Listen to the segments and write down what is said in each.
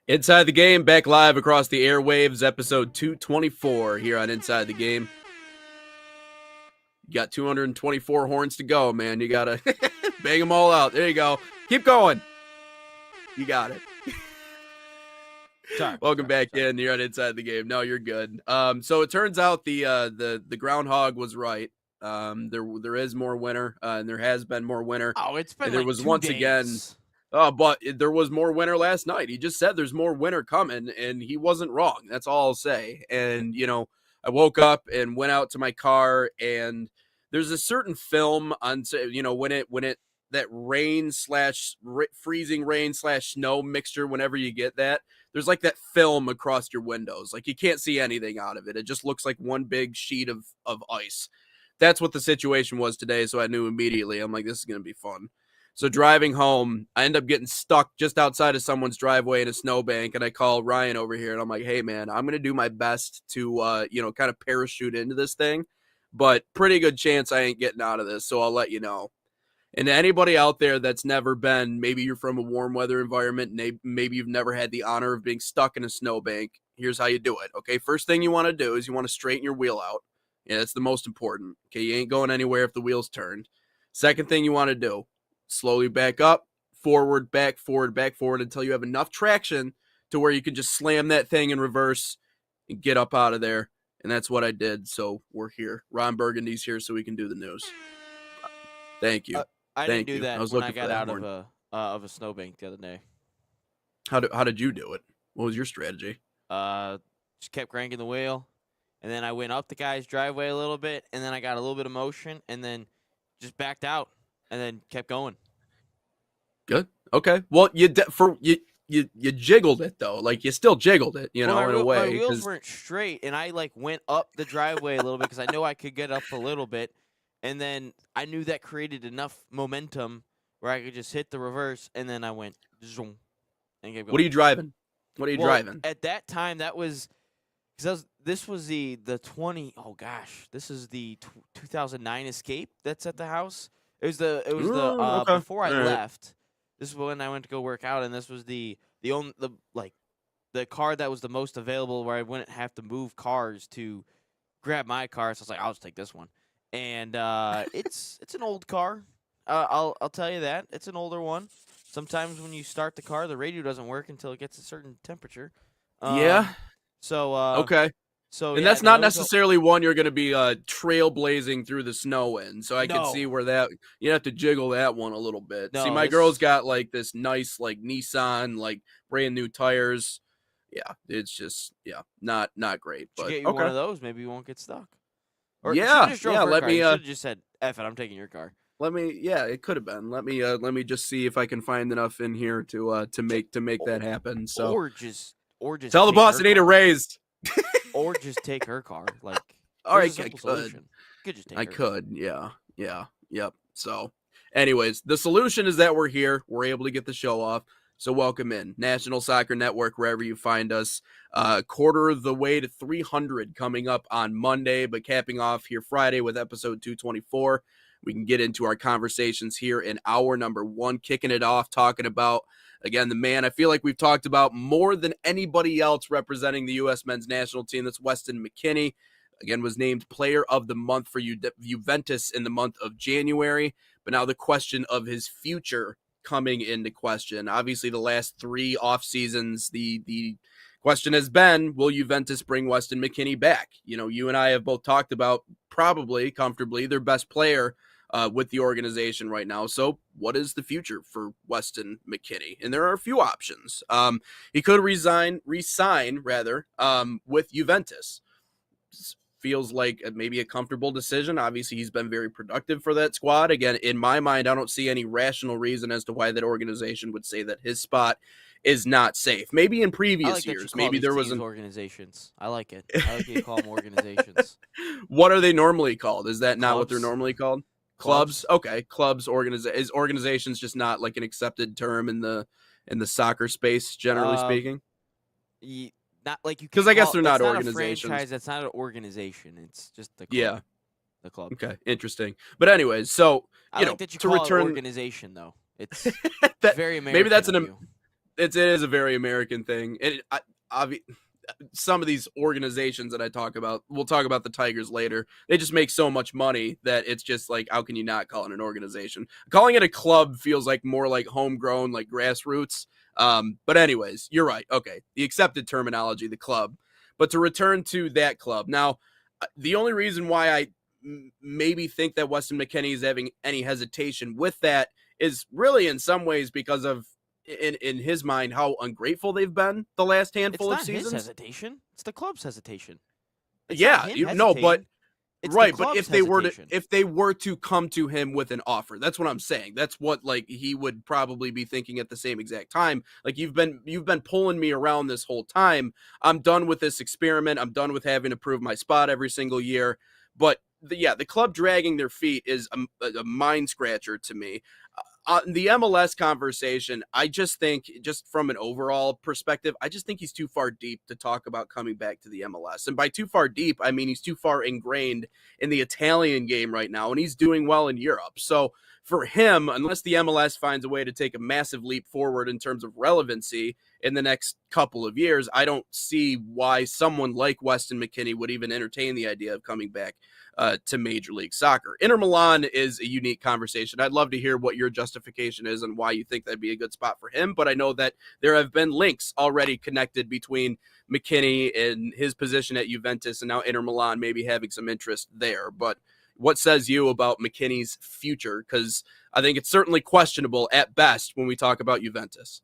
Inside the Game, back live across the airwaves, episode 224 here on Inside the Game. You got 224 horns to go, man. You got to bang them all out. There you go. Keep going. You got it. Welcome back in. You're on Inside the Game. No, you're good. So it turns out the groundhog was right. There is more winter, and there has been more winter. Oh, it's been and there like was 2 once days. again. But there was more winter last night. He just said there's more winter coming, and he wasn't wrong. That's all I'll say. And, I woke up and went out to my car, and there's a certain film on, when that rain / freezing rain / snow mixture, whenever you get that, there's like that film across your windows. Like you can't see anything out of it. It just looks like one big sheet of ice. That's what the situation was today. So I knew immediately. I'm like, this is going to be fun. So driving home, I end up getting stuck just outside of someone's driveway in a snowbank, and I call Ryan over here, and I'm like, hey, man, I'm going to do my best to, kind of parachute into this thing, but pretty good chance I ain't getting out of this, so I'll let you know. And anybody out there that's never been, maybe you're from a warm weather environment, maybe you've never had the honor of being stuck in a snowbank, here's how you do it, okay? First thing you want to do is you want to straighten your wheel out. Yeah, that's the most important. Okay, you ain't going anywhere if the wheel's turned. Second thing you want to do, slowly back up, forward, back, forward, until you have enough traction to where you can just slam that thing in reverse and get up out of there. And that's what I did. So we're here. Ron Burgundy's here so we can do the news. Thank you. I Thank didn't do you. that when I got out of a snowbank the other day. How did you do it? What was your strategy? Just kept cranking the wheel, and then I went up the guy's driveway a little bit, and then I got a little bit of motion, and then just backed out, and then kept going. Good. Okay. Well, you jiggled it though. Like you still jiggled it, in a way. My wheels weren't straight, and I went up the driveway a little bit because I know I could get up a little bit, and then I knew that created enough momentum where I could just hit the reverse, and then I went zoom and kept going. What are you driving? Driving? At that time, that was because this was the 20. Oh gosh, this is the 2009 Escape that's at the house. It was okay. Before I left. This is when I went to go work out, and this was the car that was the most available, where I wouldn't have to move cars to grab my car. So I was like, I'll just take this one, and it's an old car. I'll tell you that it's an older one. Sometimes when you start the car, the radio doesn't work until it gets a certain temperature. Yeah. So okay. So and that's not necessarily one you're going to be trailblazing through the snow in. So I can see where that you have to jiggle that one a little bit. No, see, my girl's got this nice Nissan brand new tires. Yeah, it's just not great. But get you one of those, maybe you won't get stuck. Or let me. You should have just said, "F it, I'm taking your car." It could have been. Let me just see if I can find enough in here to make that happen. So or just tell the boss I need a raise. Or just take her car. All right, I could. Just take I her. could. Yeah. Yep. So, anyways, the solution is that we're here. We're able to get the show off. So welcome in National Soccer Network, wherever you find us. Quarter of the way to 300 coming up on Monday, but capping off here Friday with episode 224. We can get into our conversations here in hour number 1, kicking it off, talking about, again, the man I feel like we've talked about more than anybody else representing the U.S. men's national team. That's Weston McKennie. Again, was named Player of the Month for Juventus in the month of January. But now the question of his future coming into question. Obviously, the last 3 off seasons, the question has been, will Juventus bring Weston McKennie back? You and I have both talked about probably comfortably their best player with the organization right now. So what is the future for Weston McKennie? And there are a few options. He could resign with Juventus. Feels like maybe a comfortable decision. Obviously, he's been very productive for that squad. Again, in my mind, I don't see any rational reason as to why that organization would say that his spot is not safe. Maybe in I previous like that you years, call maybe these there was teams organizations. I like it. I like you call them organizations. what are they normally called? Is that not what they're Clubs. normally called? Clubs? Clubs. Okay. Clubs is organizations just not like an accepted term in the soccer space, generally Uh, speaking? Not like you Because can't I guess call. they're It's not not a organizations. franchise. That's not an organization. It's just the club. Yeah. The club. Okay. Interesting. But anyways, so, I like that you to call it return organization, though. It's that very maybe American that's of you. it is a very American thing. And some of these organizations that I talk about, we'll talk about the Tigers later. They just make so much money that it's just like, how can you not call it an organization? Calling it a club feels like more like homegrown, like grassroots. But anyways, you're right. Okay, the accepted terminology, the club. But to return to that club now, the only reason why I maybe think that Weston McKennie is having any hesitation with that is really in some ways because of in his mind how ungrateful they've been the last It's handful of not his seasons. hesitation. It's the club's hesitation. It's not Yeah, him you know, but hesitating. It's the right, but club's if hesitation. they were to come to him with an offer, that's what I'm saying. That's what like he would probably be thinking at the same exact time. Like you've been pulling me around this whole time. I'm done with this experiment. I'm done with having to prove my spot every single year. But the club dragging their feet is a mind scratcher to me. The MLS conversation, I just think, just from an overall perspective, I just think he's too far deep to talk about coming back to the MLS. And by too far deep, I mean he's too far ingrained in the Italian game right now, and he's doing well in Europe. So for him, unless the MLS finds a way to take a massive leap forward in terms of relevancy in the next couple of years, I don't see why someone like Weston McKennie would even entertain the idea of coming back to Major League Soccer. Inter Milan is a unique conversation. I'd love to hear what your justification is and why you think that'd be a good spot for him, but I know that there have been links already connected between McKennie and his position at Juventus and now Inter Milan maybe having some interest there. But what says you about McKennie's future? Because I think it's certainly questionable at best when we talk about Juventus.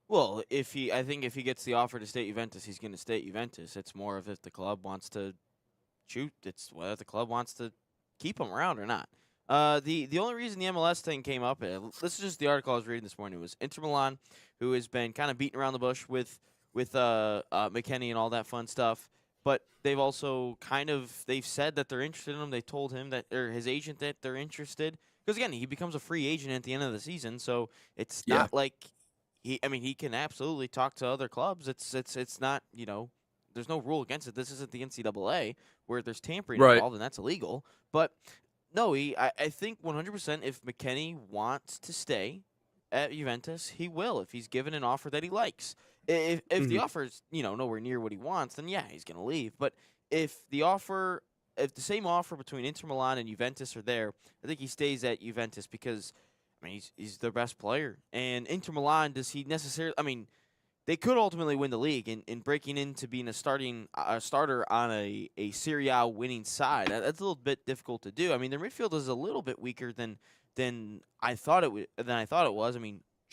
Well, I think if he gets the offer to stay at Juventus, he's going to stay at Juventus. It's more of if the club wants to shoot. It's whether the club wants to keep him around or not. The only reason the MLS thing came up, this is just the article I was reading this morning, was Inter Milan, who has been kind of beating around the bush with McKennie and all that fun stuff. But they've also they've said that they're interested in him. They told him that, or his agent, that they're interested. Because again, he becomes a free agent at the end of the season, so it's not like he can absolutely talk to other clubs. It's not, there's no rule against it. This isn't the NCAA where there's tampering involved, and that's illegal. But no, I think 100% if McKennie wants to stay at Juventus, he will if he's given an offer that he likes. If the offer is nowhere near what he wants, then yeah, he's gonna leave. But if the same offer between Inter Milan and Juventus are there, I think he stays at Juventus because he's their best player. And Inter Milan, does he necessarily? They could ultimately win the league, and breaking into being a starter on a Serie A winning side. That's a little bit difficult to do. Their midfield is a little bit weaker than I thought it was.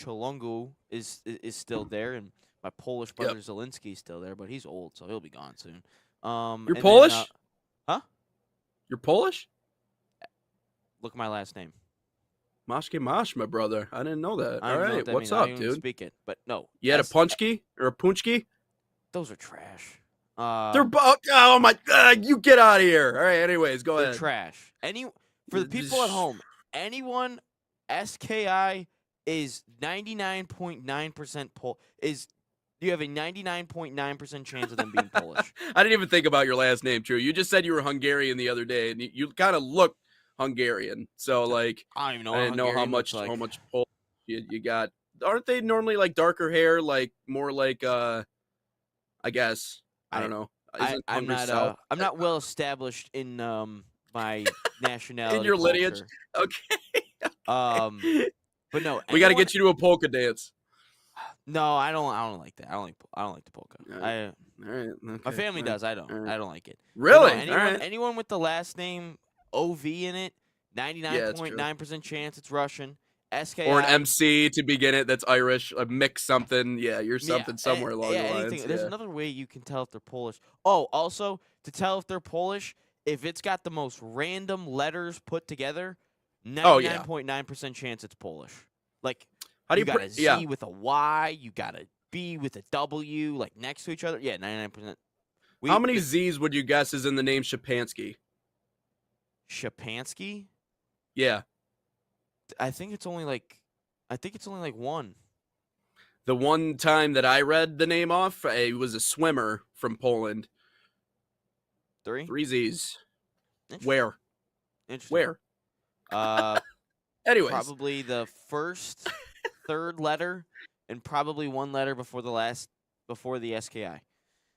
Cholongu is still there, and my Polish brother Zielinski is still there, but he's old, so he'll be gone soon. You're Polish? Huh? You're Polish? Look at my last name. Mashke Mash, my brother. I didn't know that. All right, what's up, dude? Speak it, but no. You had a punchki or a punchki? Those are trash. They're oh my god! You get out of here. All right. Anyways, go ahead. Trash. For the people at home, anyone SKI is 99.9% you have a 99.9% chance of them being Polish. I didn't even think about your last name, True. You just said you were Hungarian the other day, and you kind of look Hungarian. So like, I don't even know. I didn't know how much Polish you got. Aren't they normally like darker hair, like more like I guess I don't know. I'm not well established in my nationality. In your culture. lineage. Okay. But no, we got to get you to a polka dance. No, I don't like that. I don't like the polka. All right. Okay. My family does. I don't. Right. I don't like it. Really? No, anyone with the last name OV in it, 99.9% chance it's Russian. SKI. Or an MC to begin it that's Irish, a mix something. Yeah, you're something somewhere along the lines. There's another way you can tell if they're Polish. Oh, also, to tell if they're Polish, if it's got the most random letters put together, 99.9% chance it's Polish. Like, you got a Z with a Y, you got a B with a W, like next to each other. Yeah, 99%. How many Z's would you guess is in the name Shapansky? Shapansky? Yeah. I think it's only like one. The one time that I read the name off, it was a swimmer from Poland. 3? 3 Z's. Interesting. Where? Interesting. Where? Anyways. Probably the first, third letter, and probably one letter before the SKI.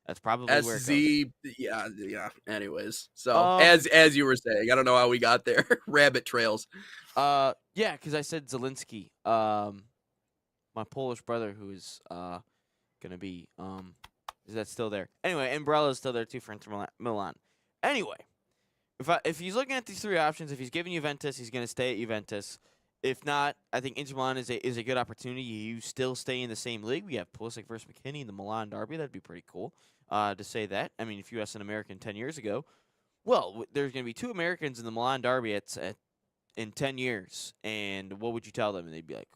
That's probably where it goes. Yeah. Anyways, so as you were saying, I don't know how we got there. Rabbit trails. Yeah, because I said Zelensky. My Polish brother, who is gonna be is that still there? Anyway, Umbrella's still there too for Inter Milan. Anyway, if he's looking at these 3 options, if he's giving Juventus, he's gonna stay at Juventus. If not, I think Inter Milan is a good opportunity. You still stay in the same league. We have Pulisic versus McKennie in the Milan derby. That'd be pretty cool to say that. I mean, if you asked an American 10 years ago, well, there's going to be 2 Americans in the Milan derby in 10 years. And what would you tell them? And they'd be like,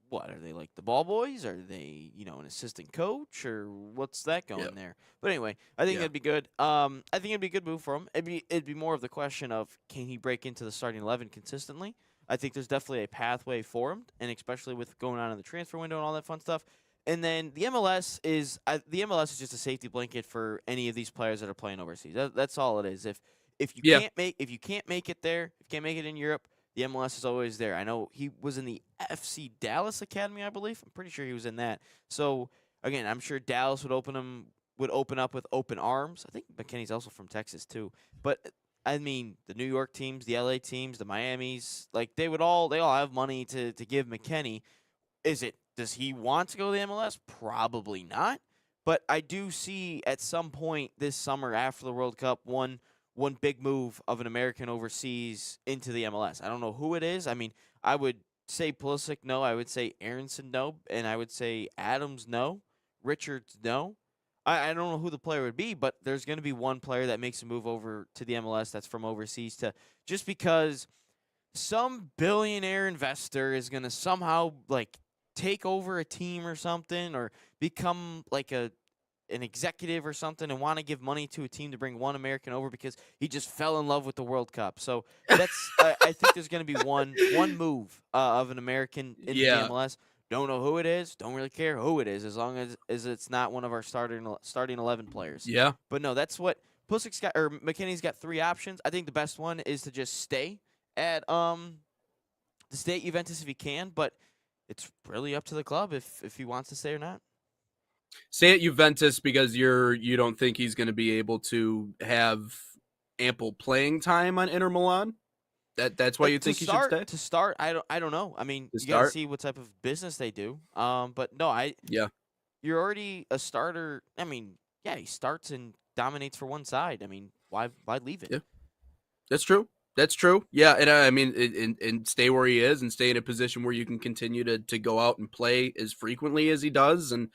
what? Are they like the ball boys? Are they, an assistant coach? Or what's that going there? But anyway, I think that'd be good. I think it'd be a good move for him. It'd be more of the question of, can he break into the starting 11 consistently? I think there's definitely a pathway for him, and especially with going on in the transfer window and all that fun stuff. And then the MLS is just a safety blanket for any of these players that are playing overseas. That's all it is. If you can't make it there, if you can't make it in Europe, the MLS is always there. I know he was in the FC Dallas Academy, I believe. I'm pretty sure he was in that. So again, I'm sure Dallas would open up with open arms. I think McKennie's also from Texas too, but. I mean, the New York teams, the LA teams, the Miamis, like they all have money to give McKennie. Does he want to go to the MLS? Probably not. But I do see at some point this summer after the World Cup one big move of an American overseas into the MLS. I don't know who it is. I mean, I would say Pulisic no. I would say Aronson no, and I would say Adams no, Richards no. I don't know who the player would be, but there's going to be one player that makes a move over to the MLS that's from overseas just because some billionaire investor is going to somehow like take over a team or something or become like an executive or something and want to give money to a team to bring one American over because he just fell in love with the World Cup. So that's I think there's going to be one move of an American in the MLS. Don't know who it is. Don't really care who it is, as long as it's not one of our starting 11 players. Yeah. But no, that's what Pulisic's got, or McKennie's got 3 options. I think the best one is to just stay at Juventus if he can, but it's really up to the club if he wants to stay or not. Stay at Juventus because you don't think he's going to be able to have ample playing time on Inter Milan? That's why you think he should stay? To start, I don't know. I mean, you got to see what type of business they do. But no, you're already a starter. I mean, yeah, he starts and dominates for one side. I mean, why leave it? Yeah. That's true. Yeah, and I mean, and stay where he is and stay in a position where you can continue to go out and play as frequently as he does, and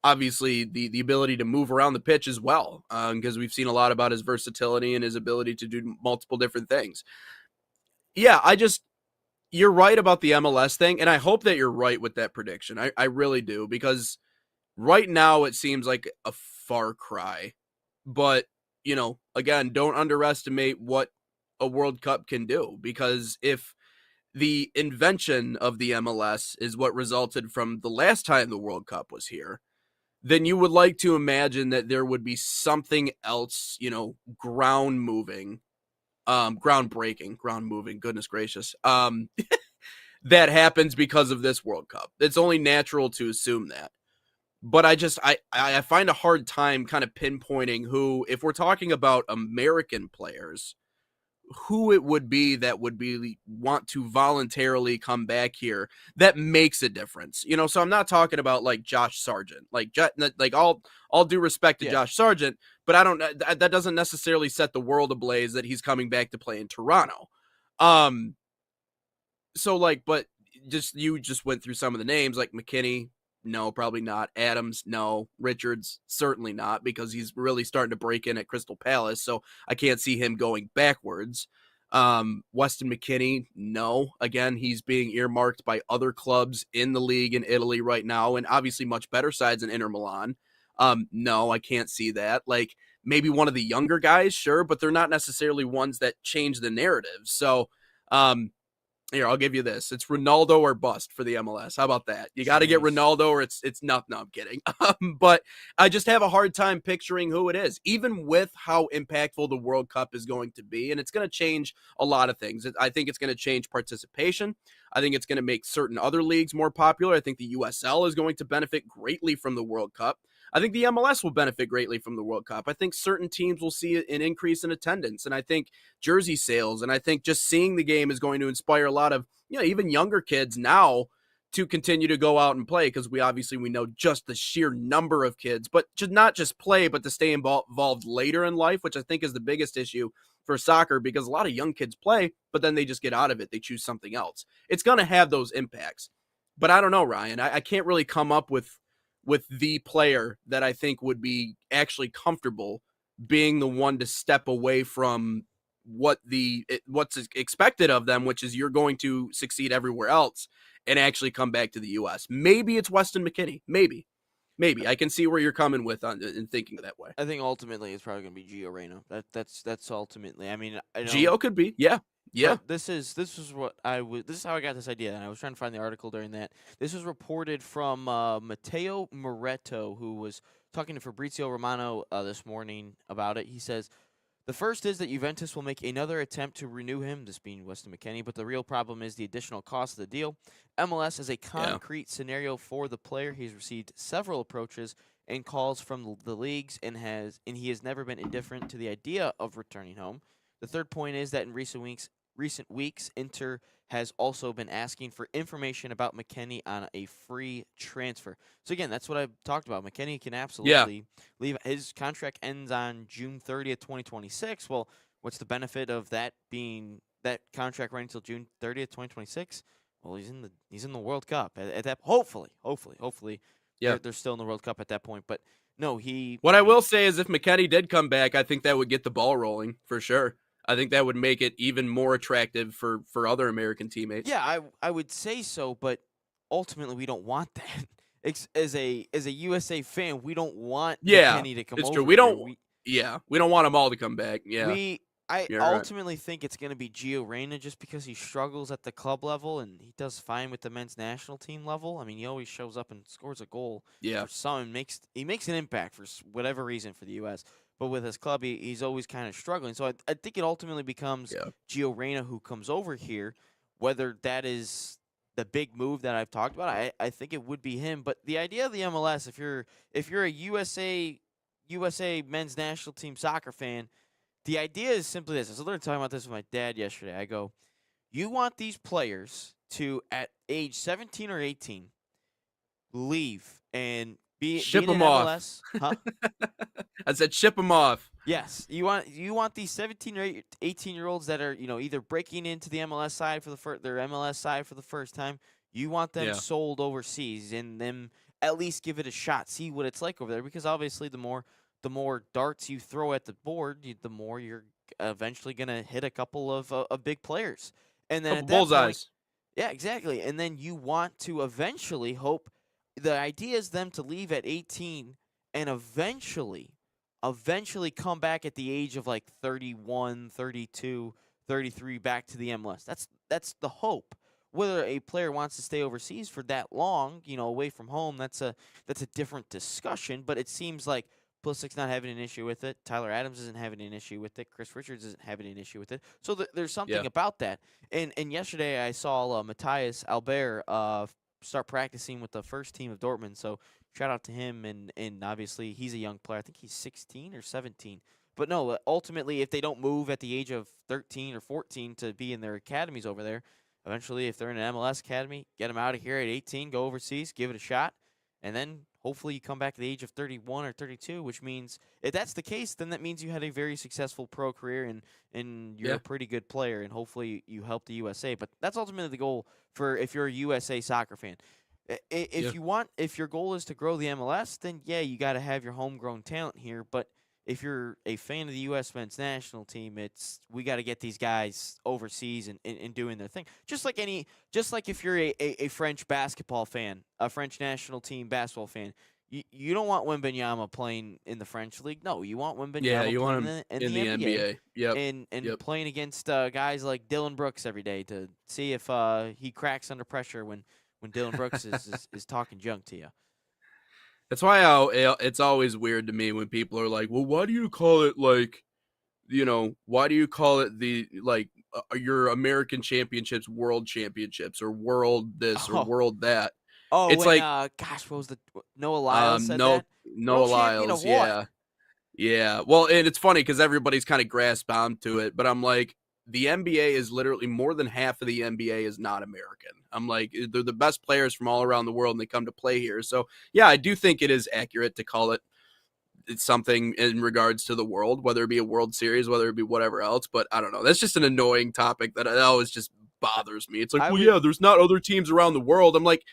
obviously the ability to move around the pitch as well, because we've seen a lot about his versatility and his ability to do multiple different things. Yeah, you're right about the MLS thing, and I hope that you're right with that prediction. I really do, because right now it seems like a far cry, but again, don't underestimate what a World Cup can do, because if the invention of the MLS is what resulted from the last time the World Cup was here, then you would like to imagine that there would be something else, groundbreaking, goodness gracious, that happens because of this World Cup. It's only natural to assume that. But I find a hard time kind of pinpointing who, if we're talking about American players, who it would be that would want to voluntarily come back here that makes a difference. So I'm not talking about like Josh Sargent, like all due respect to Josh Sargent, but that doesn't necessarily set the world ablaze that he's coming back to play in Toronto. But you just went through some of the names, like McKennie. No, probably not. Adams, no. Richards, certainly not, because he's really starting to break in at Crystal Palace, so I can't see him going backwards. Weston McKennie, no. Again, he's being earmarked by other clubs in the league in Italy right now, and obviously much better sides than Inter Milan. No, I can't see that. Like maybe one of the younger guys, sure, but they're not necessarily ones that change the narrative. So, here, I'll give you this. It's Ronaldo or bust for the MLS. How about that? You got to get Ronaldo or it's nothing. No, I'm kidding. But I just have a hard time picturing who it is, even with how impactful the World Cup is going to be. And it's going to change a lot of things. I think it's going to change participation. I think it's going to make certain other leagues more popular. I think the USL is going to benefit greatly from the World Cup. I think the MLS will benefit greatly from the World Cup. I think certain teams will see an increase in attendance, and I think jersey sales, and I think just seeing the game is going to inspire a lot of, even younger kids now to continue to go out and play, because we know just the sheer number of kids, but just not just play, but to stay involved later in life, which I think is the biggest issue for soccer, because a lot of young kids play, but then they just get out of it. They choose something else. It's going to have those impacts. But I don't know, Ryan. I can't really come up with the player that I think would be actually comfortable being the one to step away from what's expected of them, which is you're going to succeed everywhere else and actually come back to the U.S. Maybe it's Weston McKennie. Maybe. I can see where you're coming with in thinking that way. I think ultimately it's probably going to be Gio Reyna. That's ultimately. I mean, I know, Gio could be. Yeah. This is how I got this idea, and I was trying to find the article during that. This was reported from Matteo Moretto, who was talking to Fabrizio Romano this morning about it. He says, the first is that Juventus will make another attempt to renew him, this being Weston McKennie, but the real problem is the additional cost of the deal. MLS has a concrete scenario for the player. He's received several approaches and calls from the leagues, and he has never been indifferent to the idea of returning home. The third point is that in recent weeks, Inter has also been asking for information about McKennie on a free transfer. So again, that's what I've talked about. McKennie can absolutely leave. His contract ends on June 30th, 2026. Well, what's the benefit of that being that contract running until June 30th, 2026? Well, he's in the World Cup at that. Hopefully, they're still in the World Cup at that point. But no, What I will say is, if McKennie did come back, I think that would get the ball rolling for sure. I think that would make it even more attractive for other American teammates. Yeah, I would say so, but ultimately we don't want that. As a USA fan, we don't want McKennie to come over. It's true. We don't want them all to come back. Yeah. I ultimately think it's going to be Gio Reyna, just because he struggles at the club level and he does fine with the men's national team level. I mean, he always shows up and scores a goal. Yeah. For some, he makes an impact for whatever reason for the U.S. But with his club, he's always kind of struggling. So I think it ultimately becomes Gio Reyna who comes over here. Whether that is the big move that I've talked about, I think it would be him. But the idea of the MLS, if you're a USA men's national team soccer fan, the idea is simply this. I was literally talking about this with my dad yesterday. I go, you want these players to, at age 17 or 18, leave and ship them off. Huh? I said ship them off. Yes, you want these 17 or 18-year-olds that are either breaking into the MLS side for their MLS side for the first time. You want them sold overseas and them at least give it a shot, see what it's like over there, because obviously the more darts you throw at the board, the more you're eventually gonna hit a couple of big players, and then at that bullseyes. Yeah, exactly. And then you want to eventually hope. The idea is them to leave at 18 and eventually come back at the age of like 31, 32, 33 back to the MLS. That's the hope. Whether a player wants to stay overseas for that long, away from home, that's a different discussion. But it seems like Pulisic's not having an issue with it. Tyler Adams isn't having an issue with it. Chris Richards isn't having an issue with it. So there's something about that. And yesterday I saw Matthias Albert start practicing with the first team of Dortmund. So shout out to him. And obviously he's a young player. I think he's 16 or 17. But no, ultimately, if they don't move at the age of 13 or 14 to be in their academies over there, eventually if they're in an MLS academy, get them out of here at 18, go overseas, give it a shot. And then hopefully you come back at the age of 31 or 32, which means if that's the case, then that means you had a very successful pro career and you're a pretty good player, and hopefully you help the USA. But that's ultimately the goal for if you're a USA soccer fan. If your goal is to grow the MLS, then you got to have your homegrown talent here. But if you're a fan of the U.S. men's national team, we got to get these guys overseas and doing their thing. Just like if you're a French basketball fan, a French national team basketball fan, you don't want Wembanyama playing in the French league. No, you want Wembanyama you playing want him in the NBA. Yep. And playing against guys like Dylan Brooks every day to see if he cracks under pressure when Dylan Brooks is talking junk to you. That's why it's always weird to me when people are like, well, why do you call it why do you call it your American championships, world championships, or world this or world that? Oh, it's gosh, what was Noah Lyles said that? Noah Lyles, yeah. Yeah. Well, and it's funny because everybody's kind of grasped onto it, but I'm like, the NBA is literally more than half of the NBA is not American. I'm like, they're the best players from all around the world and they come to play here. So yeah, I do think it is accurate to call it something in regards to the world, whether it be a World Series, whether it be whatever else. But I don't know. That's just an annoying topic that always just bothers me. It's like, yeah, there's not other teams around the world. I'm like,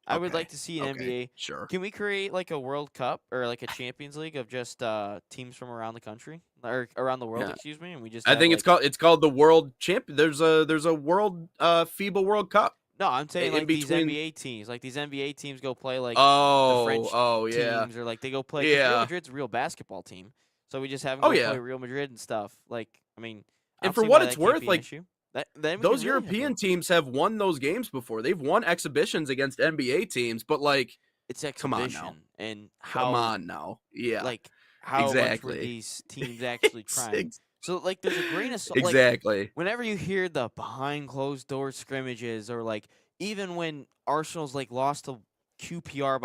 I would like to see an NBA. Sure. Can we create like a World Cup or like a Champions League of just teams from around the country or around the world? Yeah. Excuse me. And we just. I think it's called the World Champion. There's a World FIBA World Cup. No, I'm saying like these NBA teams. Like these NBA teams go play like the French teams or like they go play. Yeah. Real Madrid's a real basketball team, so we just have them play Real Madrid and stuff. Like I mean, and for what it's worth, like. Those European teams have won those games before. They've won exhibitions against NBA teams, but like it's exhibition. Come on now. And come on now. Yeah. Like how much were these teams actually trying? So like there's a grain of salt. Exactly. Like, whenever you hear the behind closed door scrimmages or like even when Arsenal's like lost to QPR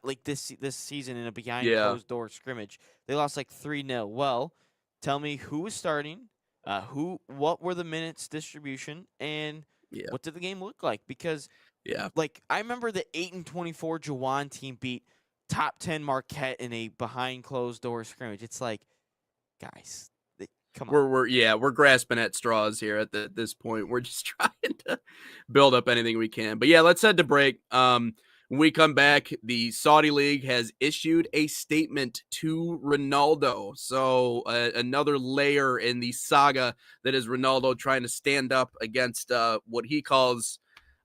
like this season in a behind closed door scrimmage, they lost like 3-0. Well, tell me who was starting. What were the minutes distribution, and what did the game look like? Because, like I remember the 8-24 Jawan team beat top 10 Marquette in a behind closed door scrimmage. It's like, guys, come on. We're grasping at straws here at this point. We're just trying to build up anything we can. But yeah, let's head to break. When we come back, the Saudi League has issued a statement to Ronaldo. So another layer in the saga that is Ronaldo trying to stand up against what he calls,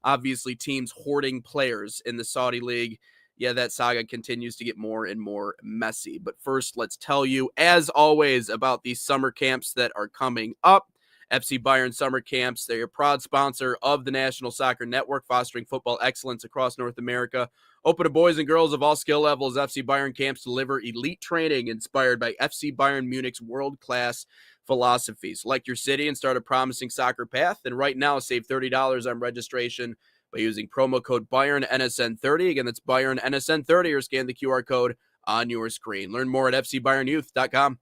obviously, teams hoarding players in the Saudi League. Yeah, that saga continues to get more and more messy. But first, let's tell you, as always, about these summer camps that are coming up. FC Bayern Summer Camps. They're a proud sponsor of the National Soccer Network, fostering football excellence across North America. Open to boys and girls of all skill levels, FC Bayern Camps deliver elite training inspired by FC Bayern Munich's world-class philosophy. Select your city and start a promising soccer path. And right now, save $30 on registration by using promo code BayernNSN30. Again, that's BayernNSN30, or scan the QR code on your screen. Learn more at fcbayernyouth.com.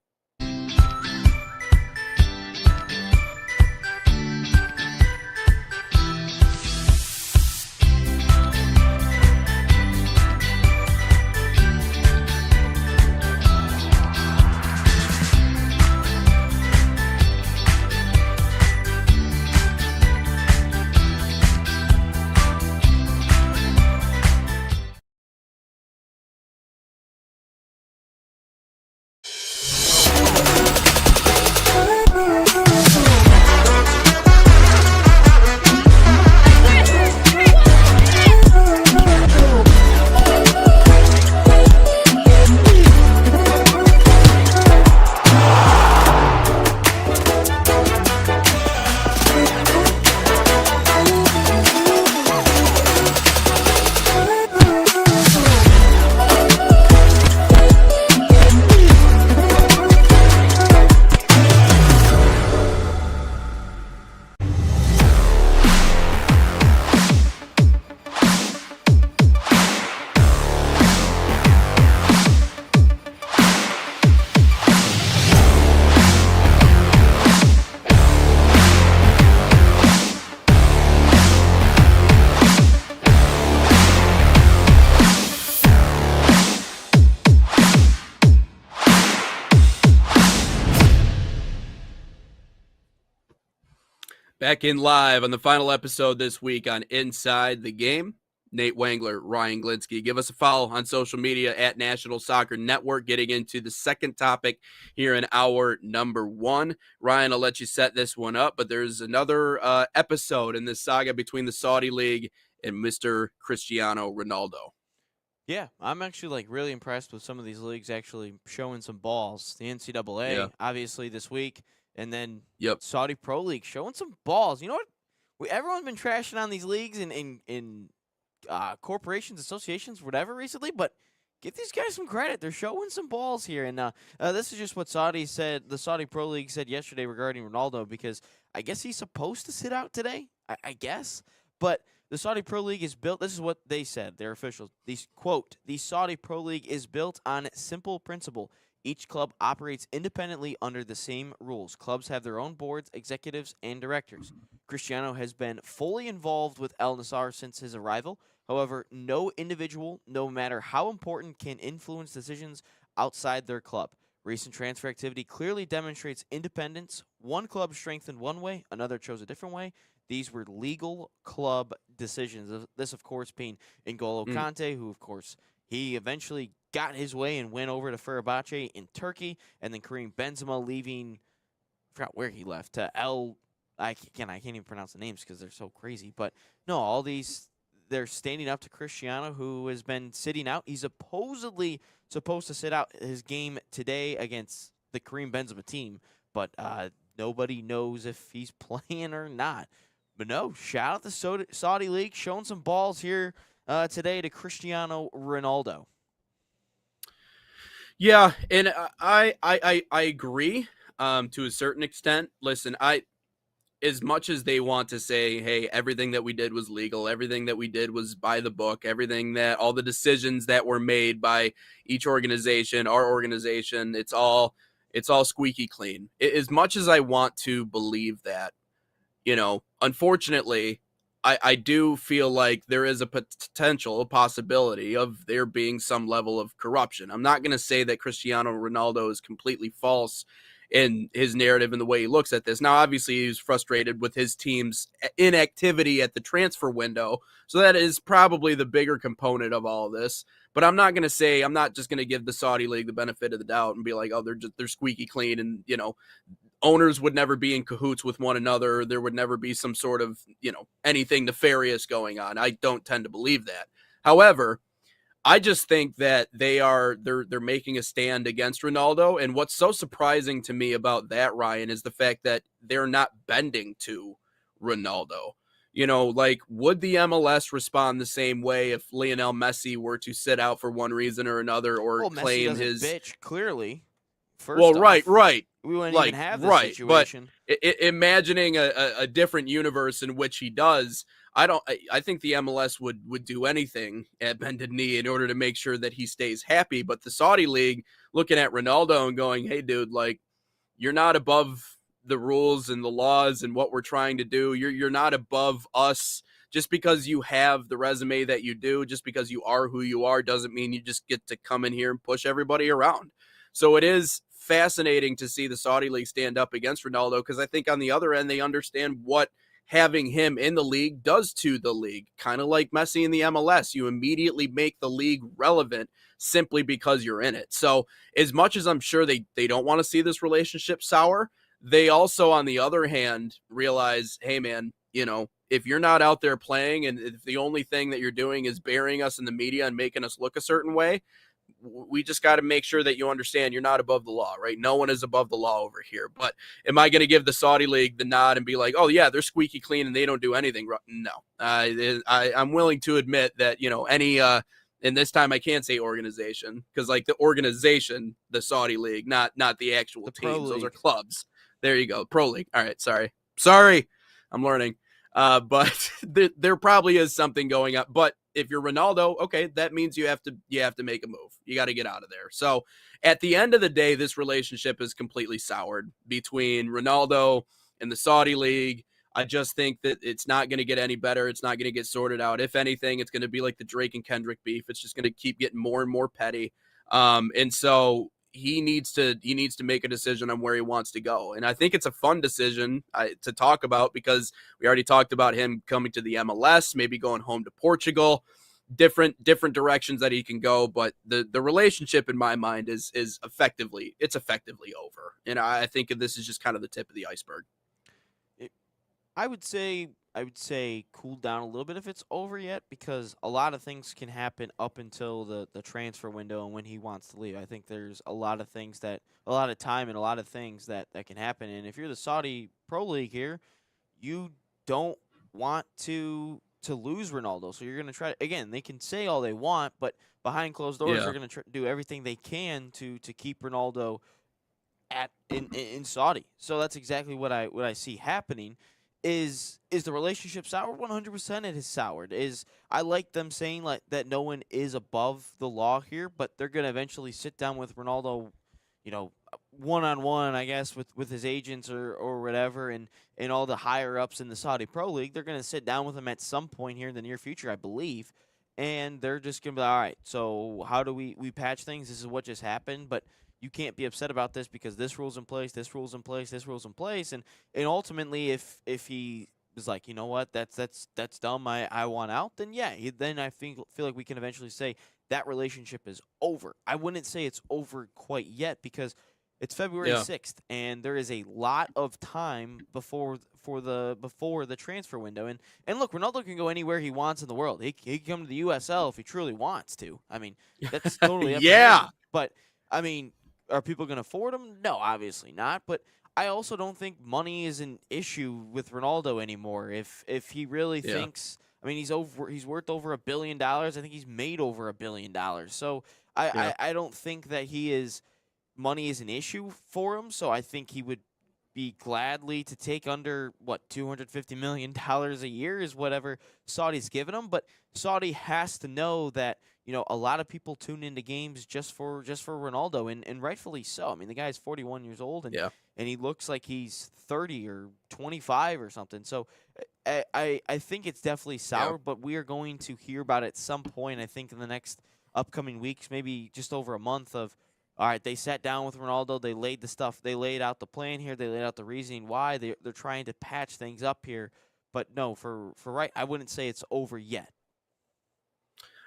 Back in live on the final episode this week on Inside the Game. Nate Wangler, Ryan Glinsky. Give us a follow on social media at National Soccer Network. Getting into the second topic here in hour number 1. Ryan, I'll let you set this one up, but there's another episode in this saga between the Saudi League and Mr. Cristiano Ronaldo. Yeah, I'm actually really impressed with some of these leagues actually showing some balls. The NCAA, obviously this week, and then Saudi Pro League showing some balls. You know what? Everyone's been trashing on these leagues in corporations, associations, whatever recently, but give these guys some credit. They're showing some balls here. And this is just what the Saudi Pro League said yesterday regarding Ronaldo, because I guess he's supposed to sit out today, I guess. But the Saudi Pro League is built, this is what they said, their officials. Quote, the Saudi Pro League is built on simple principle. Each club operates independently under the same rules. Clubs have their own boards, executives, and directors. Cristiano has been fully involved with Al Nassr since his arrival. However, no individual, no matter how important, can influence decisions outside their club. Recent transfer activity clearly demonstrates independence. One club strengthened one way, another chose a different way. These were legal club decisions. This, of course, being N'Golo Kante, who, of course, he eventually got his way and went over to Fenerbahce in Turkey, and then Karim Benzema leaving, I forgot where he left, to I can't even pronounce the names because they're so crazy. But, no, all these, they're standing up to Cristiano, who has been sitting out. He's supposedly supposed to sit out his game today against the Karim Benzema team, but nobody knows if he's playing or not. But no, shout out the Saudi League showing some balls here today to Cristiano Ronaldo. Yeah, and I agree to a certain extent. Listen, as much as they want to say, hey, everything that we did was legal, everything that we did was by the book, all the decisions that were made by each organization, our organization, it's all squeaky clean. As much as I want to believe that, unfortunately, I do feel like there is a possibility of there being some level of corruption. I'm not going to say that Cristiano Ronaldo is completely false in his narrative and the way he looks at this. Now, obviously, he's frustrated with his team's inactivity at the transfer window, so that is probably the bigger component of all of this. But I'm not just going to give the Saudi League the benefit of the doubt and be like, oh, they're squeaky clean, and owners would never be in cahoots with one another. There would never be some sort of anything nefarious going on. I don't tend to believe that. However, I just think that they're making a stand against Ronaldo, and what's so surprising to me about that, Ryan, is the fact that they're not bending to Ronaldo. Would the MLS respond the same way if Lionel Messi were to sit out for one reason or another, or claim his bitch clearly? Right. We wouldn't even have this situation. But imagining a different universe in which he does. I think the MLS would do anything at bended knee in order to make sure that he stays happy. But the Saudi League looking at Ronaldo and going, hey, dude, you're not above the rules and the laws and what we're trying to do. You're not above us. Just because you have the resume that you do, just because you are who you are, doesn't mean you just get to come in here and push everybody around. So it is fascinating to see the Saudi League stand up against Ronaldo, because I think on the other end, they understand what having him in the league does to the league. Kind of like Messi in the MLS. You immediately make the league relevant simply because you're in it. So as much as I'm sure they don't want to see this relationship sour, they also, on the other hand, realize, hey, man, if you're not out there playing and if the only thing that you're doing is burying us in the media and making us look a certain way, we just got to make sure that you understand you're not above the law, right? No one is above the law over here. But am I going to give the Saudi League the nod and be like, oh, yeah, they're squeaky clean and they don't do anything? No. I'm willing to admit that, and this time I can't say organization, because the organization, the Saudi League, not the actual teams. Those are clubs. There you go. Pro League. All right. Sorry. I'm learning. But there probably is something going up. But if you're Ronaldo, okay, that means you have to make a move. You got to get out of there. So at the end of the day, this relationship is completely soured between Ronaldo and the Saudi League. I just think that it's not going to get any better. It's not going to get sorted out. If anything, it's going to be like the Drake and Kendrick beef. It's just going to keep getting more and more petty. And so he needs to make a decision on where he wants to go. And I think it's a fun decision to talk about, because we already talked about him coming to the MLS, maybe going home to Portugal. different directions that he can go, but the relationship in my mind is effectively over, and I think this is just kind of the tip of the iceberg. It, I would say cool down a little bit if it's over yet, because a lot of things can happen up until the transfer window and when he wants to leave. I think there's a lot of time and a lot of things that can happen. And if you're the Saudi Pro League here, you don't want to lose Ronaldo. So you're going to try again, they can say all they want, but behind closed doors Yeah. they're going to do everything they can to keep Ronaldo in Saudi. So that's exactly what I see happening. Is the relationship sour? 100% it is soured. I like them saying like that no one is above the law here, but they're gonna eventually sit down with Ronaldo, one on one, I guess, with his agents or whatever, and all the higher ups in the Saudi Pro League. They're gonna sit down with him at some point here in the near future, I believe, and they're just gonna be like, all right. So how do we patch things? This is what just happened, but you can't be upset about this because this rule's in place, this rule's in place, this rule's in place, and ultimately, if he was like, you know what, that's dumb, I want out, then yeah, then I feel like we can eventually say that relationship is over. I wouldn't say it's over quite yet because it's February Yeah. 6th, and there is a lot of time before the transfer window. And look, Ronaldo can go anywhere he wants in the world. He can come to the USL if he truly wants to. I mean, that's totally up to Yeah. him. But I mean, are people going to afford him? No, obviously not. But I also don't think money is an issue with Ronaldo anymore. If he really Yeah. thinks, I mean, he's worth over $1 billion. I think he's made over $1 billion. So Yeah. I don't think that money is an issue for him. So I think he would be gladly to take under $250 million a year is whatever Saudi's given him. But Saudi has to know that a lot of people tune into games just for Ronaldo, and rightfully so. I mean, the guy's 41 years old, and Yeah. and he looks like he's 30 or 25 or something. So I think it's definitely sour, Yeah. but we are going to hear about it at some point. I think in the next upcoming weeks, maybe just over a month of. All right, they sat down with Ronaldo. They laid out the plan here. They laid out the reasoning why they're trying to patch things up here. But no, for right, I wouldn't say it's over yet.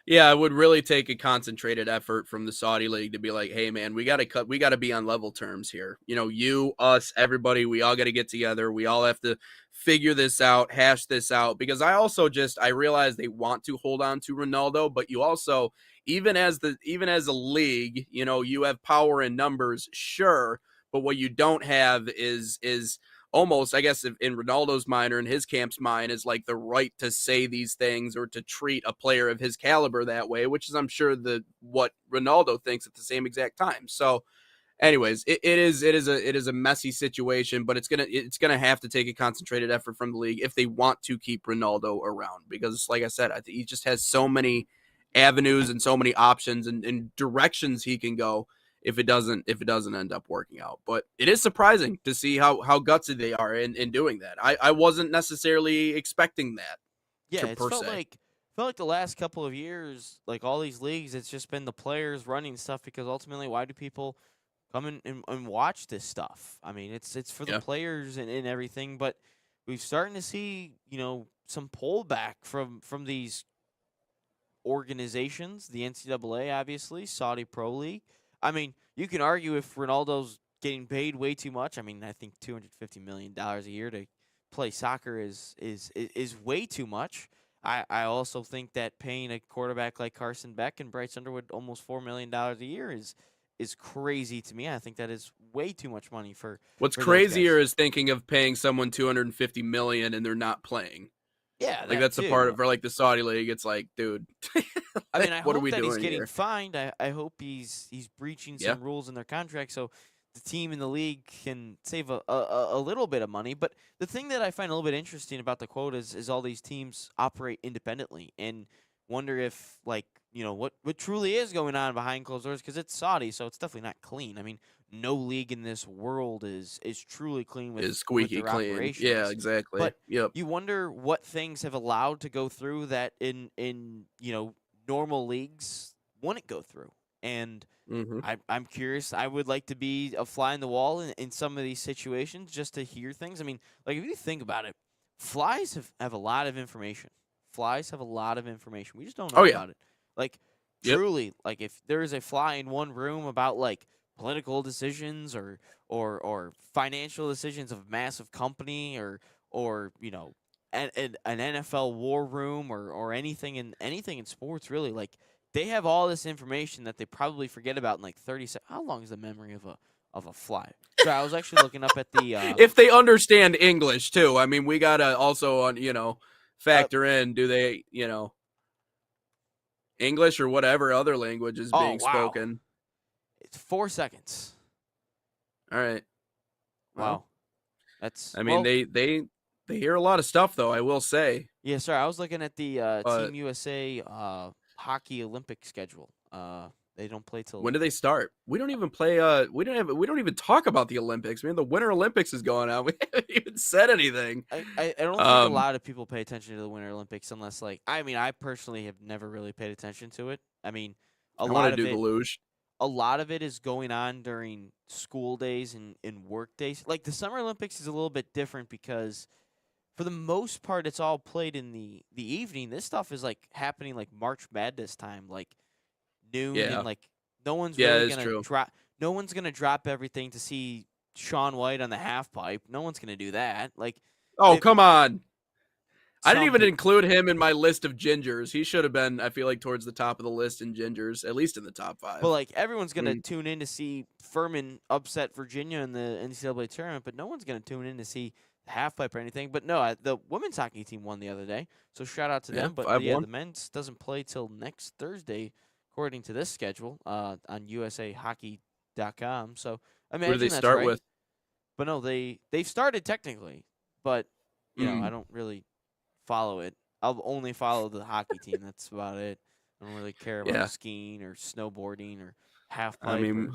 Yeah, it would really take a concentrated effort from the Saudi league to be like, hey man, we got to be on level terms here. You, us, everybody, we all got to get together. We all have to figure this out, hash this out, because I realize they want to hold on to Ronaldo, but you also, even as a league, you have power in numbers, sure, but what you don't have is almost, I guess, in Ronaldo's mind or in his camp's mind, is like the right to say these things or to treat a player of his caliber that way, which is, I'm sure, what Ronaldo thinks at the same exact time. So, anyways, it is a messy situation, but it's gonna have to take a concentrated effort from the league if they want to keep Ronaldo around, because, like I said, I think he just has so many avenues and so many options and directions he can go if it doesn't end up working out. But it is surprising to see how gutsy they are in doing that. I wasn't necessarily expecting that. Yeah, it's Per se. felt like the last couple of years, like all these leagues, it's just been the players running stuff because ultimately, why do people come in and watch this stuff? I mean, it's for the Yeah. players and everything, but we've starting to see some pullback from these organizations, the NCAA, obviously, Saudi Pro League. I mean, you can argue if Ronaldo's getting paid way too much. I mean, I think $250 million a year to play soccer is way too much. I also think that paying a quarterback like Carson Beck and Bryce Underwood almost $4 million a year is crazy to me. I think that is way too much money What's for those crazier guys. is thinking of paying someone $250 million and they're not playing. Yeah, Like, that that's the part too. of, for like the Saudi league. It's like, dude, I mean, I what are hope we that he's doing getting here? fined. I hope he's breaching Yeah. some rules in their contract so the team in the league can save a little bit of money. But the thing that I find a little bit interesting about the quote is all these teams operate independently and wonder if, like, what truly is going on behind closed doors, because it's Saudi, so it's definitely not clean. I mean, no league in this world is truly clean Is with squeaky their clean. Yeah, operations. exactly. But Yep. you wonder what things have allowed to go through that in normal leagues wouldn't go through. And Hmm. I'm curious. I would like to be a fly in the wall in some of these situations just to hear things. I mean, like, if you think about it, flies have a lot of information. flies have a lot of information. We just don't Oh, know yeah. about it. Like, Yep. truly, like if there is a fly in one room about like political decisions or financial decisions of a massive company or an NFL war room or anything in sports really, like they have all this information that they probably forget about in like 30 seconds. How long is the memory of a fly? So I was actually looking up at the If they understand English too. I mean, we gotta also factor in, do they, English or whatever other language is oh being wow, spoken. it's 4 seconds. All right. Well, Wow, that's I mean, well. they hear a lot of stuff though, I will say. Yeah, sorry. I was looking at the But Team USA hockey Olympic schedule. They don't play till when do they start? We don't even play. We don't even talk about the Olympics. Man, the Winter Olympics is going on. We haven't even said anything. I don't think a lot of people pay attention to the Winter Olympics unless like I personally have never really paid attention to it. I mean, a I want lot to of do the it luge. a lot of it is going on during school days and work days. Like the Summer Olympics is a little bit different because for the most part it's all played in the evening. This stuff is like happening like March Madness time, like noon Yeah, and like no one's yeah, really it's gonna true. drop everything to see Shaun White on the half pipe. No one's gonna do that. Like Oh, if come on. I didn't some even people include him in my list of gingers. He should have been, I feel like, towards the top of the list in gingers, at least in the top but 5. like everyone's gonna Mm, tune in to see Furman upset Virginia in the NCAA tournament, but no one's gonna tune in to see the half pipe or anything. But no, the women's hockey team won the other day, so shout out to yeah, them. But yeah, 5-1. the men's doesn't play till next Thursday, according to this schedule on USAHockey.com. So I Who do they imagine that's start right. with? But no, they've started technically, but I Mm, don't really follow it. I'll only follow the hockey team. That's about it. I don't really care about yeah, skiing or snowboarding or half I pipe mean,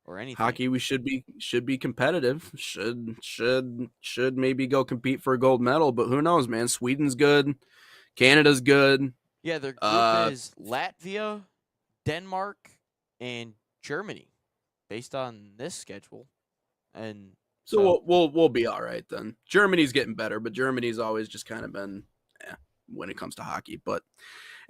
or anything. hockey, we should be competitive. Should maybe go compete for a gold medal, but who knows, man? Sweden's good, Canada's good. Yeah, their group Uh, is Latvia, Denmark, and Germany, based on this schedule. And so so we'll be all right then. Germany's getting better, but Germany's always just kind of been when it comes to hockey. But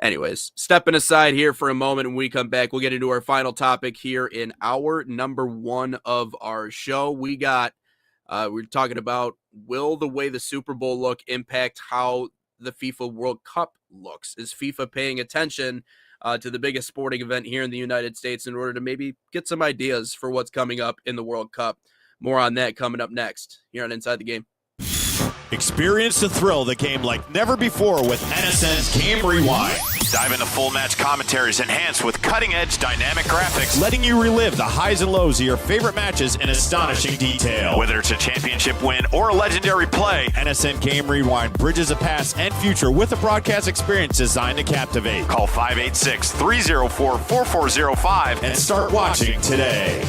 anyways, stepping aside here for a moment, when we come back, we'll get into our final topic here in hour number 1 of our show. We're talking about, will the way the Super Bowl look impact how the FIFA World Cup looks? Is FIFA paying attention to the biggest sporting event here in the United States in order to maybe get some ideas for what's coming up in the World Cup? More on that coming up next here on Inside the Game. Experience the thrill of the game like never before with NSN's Game Rewind. Dive into full match commentaries enhanced with cutting-edge dynamic graphics, Letting you relive the highs and lows of your favorite matches in astonishing detail. whether it's a championship win or a legendary play. NSN Game Rewind bridges the past and future with a broadcast experience designed to captivate. Call 586-304-4405 And start watching today.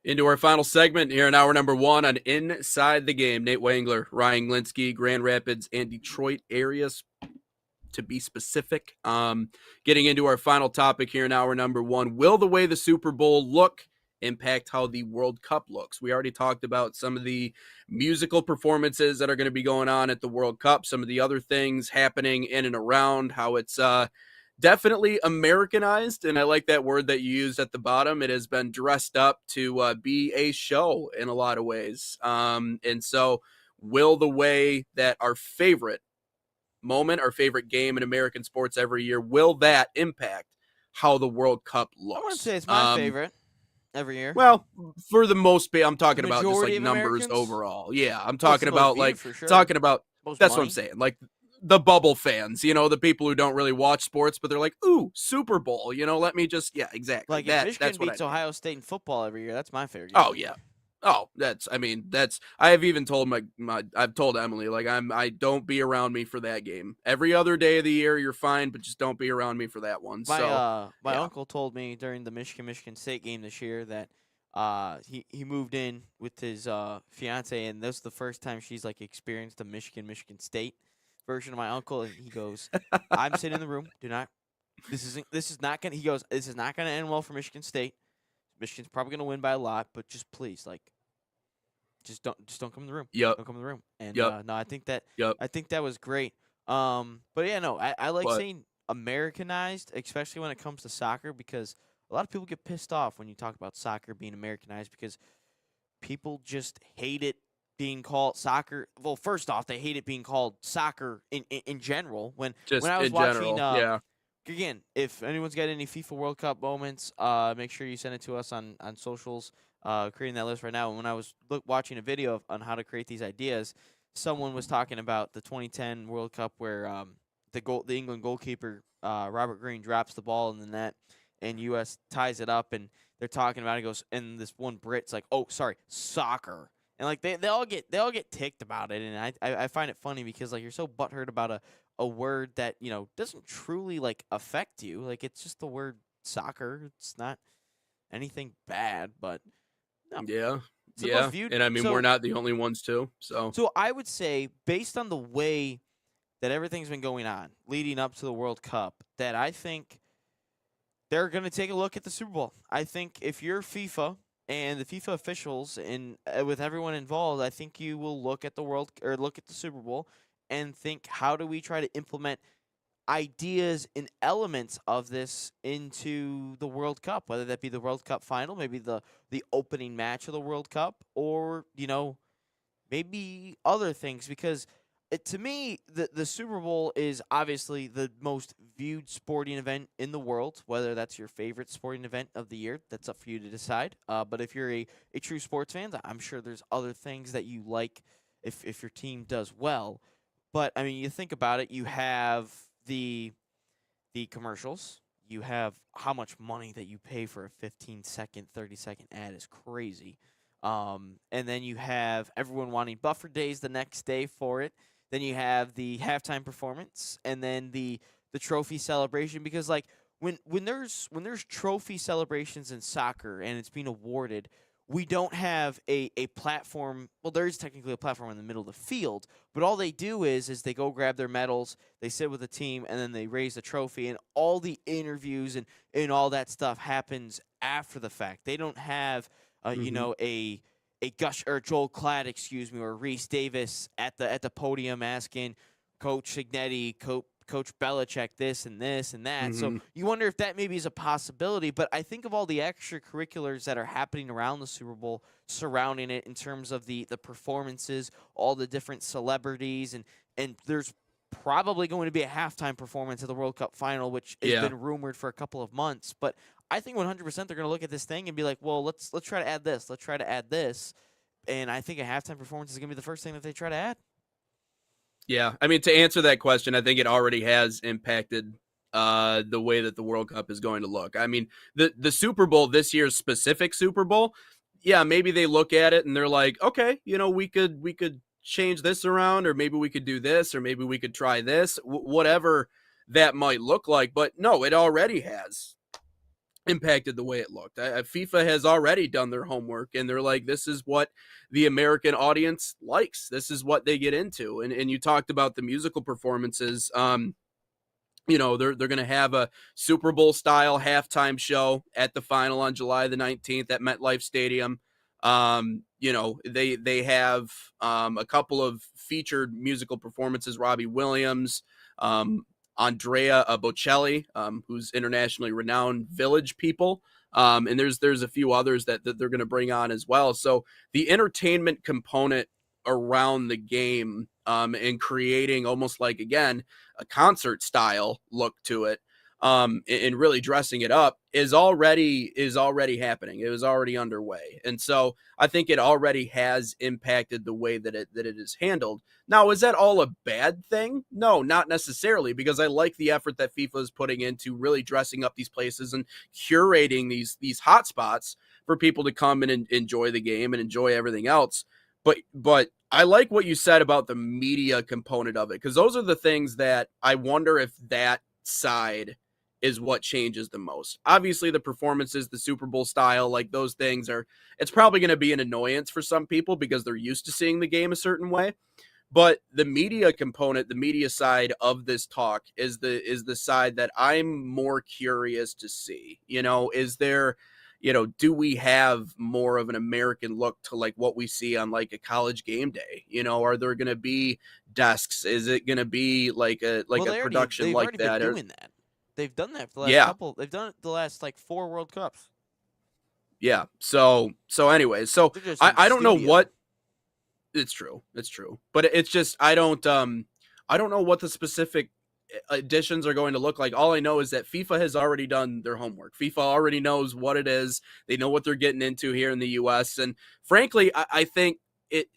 Into our final segment here in hour number 1 on Inside the Game. Nate Wangler, Ryan Glinsky, Grand Rapids, and Detroit areas, to be specific. Getting into our final topic here in hour number 1. Will the way the Super Bowl look impact how the World Cup looks? We already talked about some of the musical performances that are going to be going on at the World Cup, some of the other things happening in and around, how it's definitely Americanized, and I like that word that you used at the bottom. It has been dressed up to be a show in a lot of ways. And so will the way that our favorite moment, our favorite game in American sports every year, will that impact how the World Cup looks? I wouldn't say it's my favorite every year. Well, for the most part, I'm talking about just majority like of numbers Americans? overall. Yeah, I'm Well, it's talking the most about viewed like for sure. talking about Most that's what money. I'm saying. Like the bubble fans, the people who don't really watch sports, but they're like, ooh, Super Bowl, let me just, yeah, exactly. Like, if Michigan that's what beats I mean. Ohio State in football every year, that's my favorite game. Oh, yeah. Oh, I have even told I've told Emily, like, I don't be around me for that game. Every other day of the year, you're fine, but just don't be around me for that one. My yeah. uncle told me during the Michigan State game this year that he moved in with his fiance, and this is the first time she's like experienced a Michigan State version of my uncle, and he goes, I'm sitting in the room, this is not gonna end well for Michigan State. Michigan's probably gonna win by a lot, but just please, like, just don't come in the room. Yep. Don't come in the room. And Yep. no, I think that Yep. was great. But yeah, no, I like But- saying Americanized, especially when it comes to soccer, because a lot of people get pissed off when you talk about soccer being Americanized because people just hate it being called soccer. Well, first off, they hate it being called soccer in general. When I was in watching, general, yeah. again, if anyone's got any FIFA World Cup moments, make sure you send it to us on socials. Creating that list right now. And when I was watching a video on how to create these ideas, someone was talking about the 2010 World Cup where the England goalkeeper Robert Green drops the ball in the net, and U.S. ties it up, and they're talking about it. Goes, and this one Brit's like, "Oh, sorry, soccer," and like they all get ticked about it, and I find it funny because like you're so butthurt about a word that doesn't truly like affect you. Like, it's just the word soccer. It's not anything bad, but no. Yeah. It's the Yeah. most viewed. And I mean, So- we're not the only ones too. So I would say, based on the way that everything's been going on leading up to the World Cup, that I think they're going to take a look at the Super Bowl. I think if you're FIFA and the FIFA officials and with everyone involved, I think you will look at the Super Bowl and think, how do we try to implement ideas and elements of this into the World Cup, whether that be the World Cup final, maybe the opening match of the World Cup, or maybe other things, because to me the Super Bowl is obviously the most viewed sporting event in the world. Whether that's your favorite sporting event of the year, that's up for you to decide. But if you're a true sports fan, I'm sure there's other things that you like if your team does well. But I mean, you think about it, you have the commercials, you have how much money that you pay for a 15-second, 30-second ad is crazy. And then you have everyone wanting buffer days the next day for it. Then you have the halftime performance, and then the trophy celebration. Because like when there's trophy celebrations in soccer and it's being awarded, we don't have a platform. Well, there is technically a platform in the middle of the field, but all they do is they go grab their medals, they sit with the team, and then they raise the trophy, and all the interviews and all that stuff happens after the fact. They don't have a Gush or Joel Klatt, or Reese Davis at the podium asking Coach Signetti, Coach Belichick this and that. Mm-hmm. So you wonder if that maybe is a possibility. But I think of all the extracurriculars that are happening around the Super Bowl, surrounding it in terms of the performances, all the different celebrities, and there's probably going to be a halftime performance at the World Cup final, which has been rumored for a couple of months. But I think 100% they're going to look at this thing and be like, well, let's try to add this. Let's try to add this. And I think a halftime performance is going to be the first thing that they try to add. Yeah, I mean, to answer that question, I think it already has impacted the way that the World Cup is going to look. I mean, the Super Bowl, this year's specific Super Bowl, yeah, maybe they look at it and they're like, okay, we could change this around, or maybe we could do this, or maybe we could try this, whatever that might look like. But no, it already has impacted the way it looked. FIFA has already done their homework, and they're like, this is what the American audience likes. This is what they get into. And you talked about the musical performances. they're going to have a Super Bowl style halftime show at the final on July the 19th at MetLife Stadium. They have a couple of featured musical performances, Robbie Williams, Andrea Bocelli, who's internationally renowned Village People. And there's a few others that they're going to bring on as well. So the entertainment component around the game, and creating almost like, again, a concert style look to it, and really dressing it up is already happening. It was already underway. And so I think it already has impacted the way that it is handled. Now, is that all a bad thing? No, not necessarily, because I like the effort that FIFA is putting into really dressing up these places and curating these hot spots for people to come and enjoy the game and enjoy everything else. But I like what you said about the media component of it, because those are the things that I wonder if that side is what changes the most. Obviously, the performances, the Super Bowl style, like those things it's probably going to be an annoyance for some people because they're used to seeing the game a certain way. But the media component, the media side of this talk is the side that I'm more curious to see. Is there, do we have more of an American look to like what we see on like a college game day? Are there going to be desks? Is it going to be like a production like that? They've already been doing that. They've done that for the last couple. They've done it the last like 4 World Cups. Yeah. So anyway, so I don't know what. It's true. But it's just I don't know what the specific additions are going to look like. All I know is that FIFA has already done their homework. FIFA already knows what it is. They know what they're getting into here in the US. And frankly, I think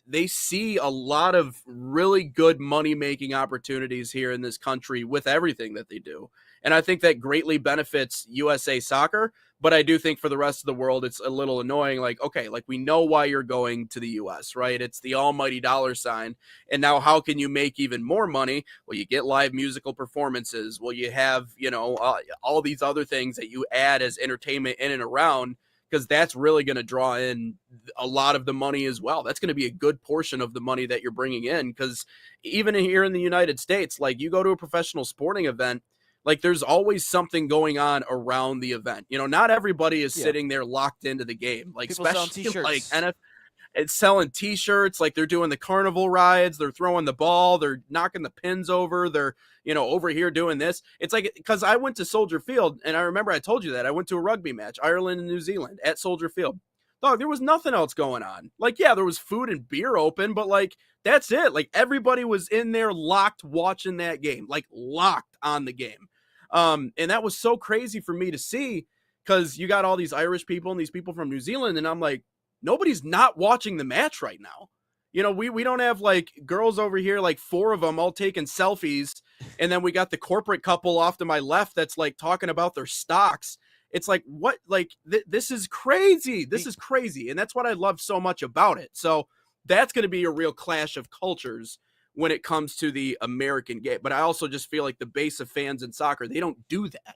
they see a lot of really good money-making opportunities here in this country with everything that they do. And I think that greatly benefits USA Soccer. But I do think for the rest of the world, it's a little annoying. Like, okay, like we know why you're going to the U.S., right? It's the almighty dollar sign. And now how can you make even more money? Well, you get live musical performances. Well, you have, all these other things that you add as entertainment in and around, because that's really going to draw in a lot of the money as well. That's going to be a good portion of the money that you're bringing in, because even here in the United States, like you go to a professional sporting event, like there's always something going on around the event. Not everybody is sitting there locked into the game. Like people especially like NFL, it's selling T-shirts. Like they're doing the carnival rides. They're throwing the ball. They're knocking the pins over. They're over here doing this. It's like, because I went to Soldier Field, and I remember I told you that I went to a rugby match, Ireland and New Zealand, at Soldier Field. Dog, there was nothing else going on. Like, yeah, there was food and beer open, but like that's it. Like everybody was in there locked watching that game, like locked on the game. And that was so crazy for me to see, because you got all these Irish people and these people from New Zealand, and I'm like, nobody's not watching the match right now. We don't have like girls over here, like 4 of them all taking selfies, and then we got the corporate couple off to my left that's like talking about their stocks. It's like, what? Like this is crazy. This is crazy, and that's what I love so much about it. So that's going to be a real clash of cultures when it comes to the American game. But I also just feel like the base of fans in soccer, they don't do that.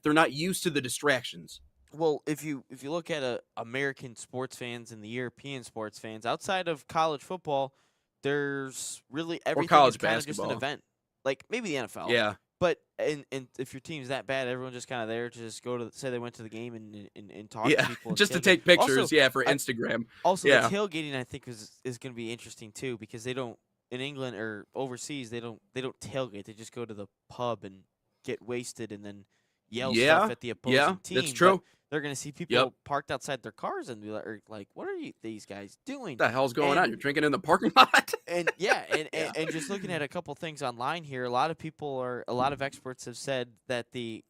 They're not used to the distractions. Well, if you look at American sports fans and the European sports fans, outside of college football, there's really everything college is kind of just basketball. an event. Like maybe the NFL. Yeah. But and if your team's that bad, everyone's just kind of there to just go to say they went to the game and talk to people. Just to take pictures, for Instagram. Also, the tailgating I think is going to be interesting too, because they don't, in England or overseas, they don't tailgate. They just go to the pub and get wasted and then yell stuff at the opposing team. That's true. But they're going to see people parked outside their cars and be like, what are these guys doing? What the hell's going on? You're drinking in the parking lot? And and just looking at a couple things online here, a lot of experts have said that the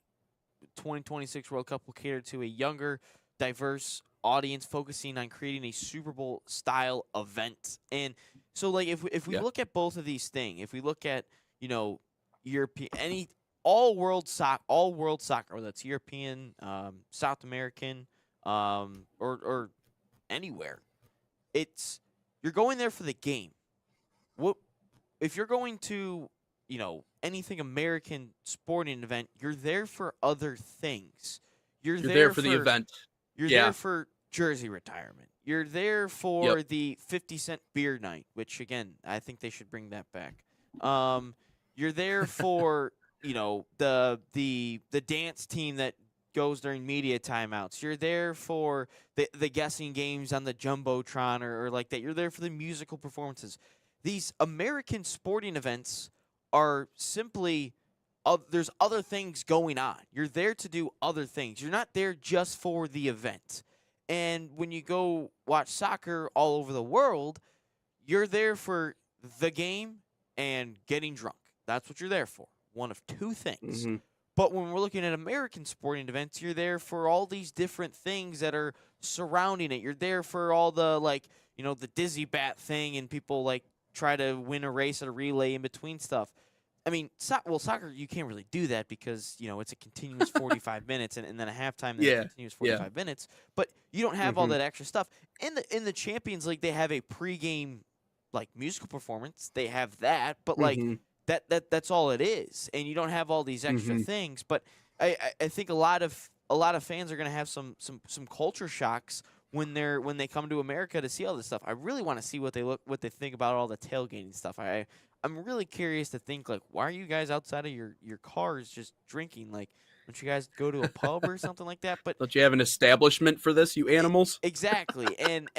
2026 World Cup will cater to a younger, diverse audience, focusing on creating a Super Bowl style event. And so, like, if we look at both of these things, if we look at European, all world soccer, whether that's European, South American, or anywhere, you're going there for the game. What if you're going to anything American sporting event? You're there for other things. You're there for the event. You're there for jersey retirement. You're there for the 50-cent beer night, which again I think they should bring that back. You're there for the dance team that goes during media timeouts. You're there for the guessing games on the Jumbotron or like that. You're there for the musical performances. These American sporting events are simply there's other things going on. You're there to do other things. You're not there just for the event. And when you go watch soccer all over the world, you're there for the game and getting drunk. That's what you're there for. One of two things. Mm-hmm. But when we're looking at American sporting events, you're there for all these different things that are surrounding it. You're there for all the the dizzy bat thing, and people like try to win a race at a relay in between stuff. I mean, soccer, you can't really do that because, it's a continuous 45 minutes and then a halftime that continues 45 minutes. But you don't have all that extra stuff. In the Champions League, they have a pregame, musical performance. They have that, but, that's all it is. And you don't have all these extra things. But I think a lot of fans are going to have some culture shocks when they come to America to see all this stuff. I really want to see what they think about all the tailgating stuff. I'm really curious to think, why are you guys outside of your cars just drinking? Don't you guys go to a pub or something like that? But don't you have an establishment for this, you animals? Exactly. And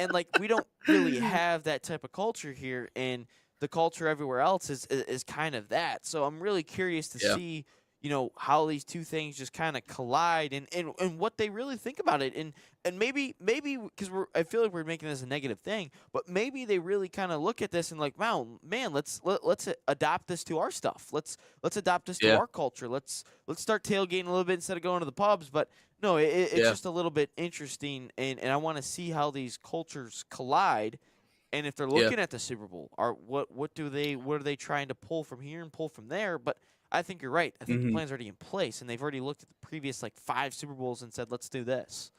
we don't really have that type of culture here, and the culture everywhere else is kind of that. So I'm really curious to see, how these two things just kind of collide and what they really think about it. And maybe because I feel like we're making this a negative thing, but maybe they really kind of look at this and wow, man, let's adopt this to our stuff. Let's adopt this to our culture. Let's start tailgating a little bit instead of going to the pubs. But no, it's just a little bit interesting, and I want to see how these cultures collide. And if they're looking at the Super Bowl, what are they trying to pull from here and pull from there? But I think you're right. I think the plan's already in place, and they've already looked at the previous 5 Super Bowls and said, let's do this.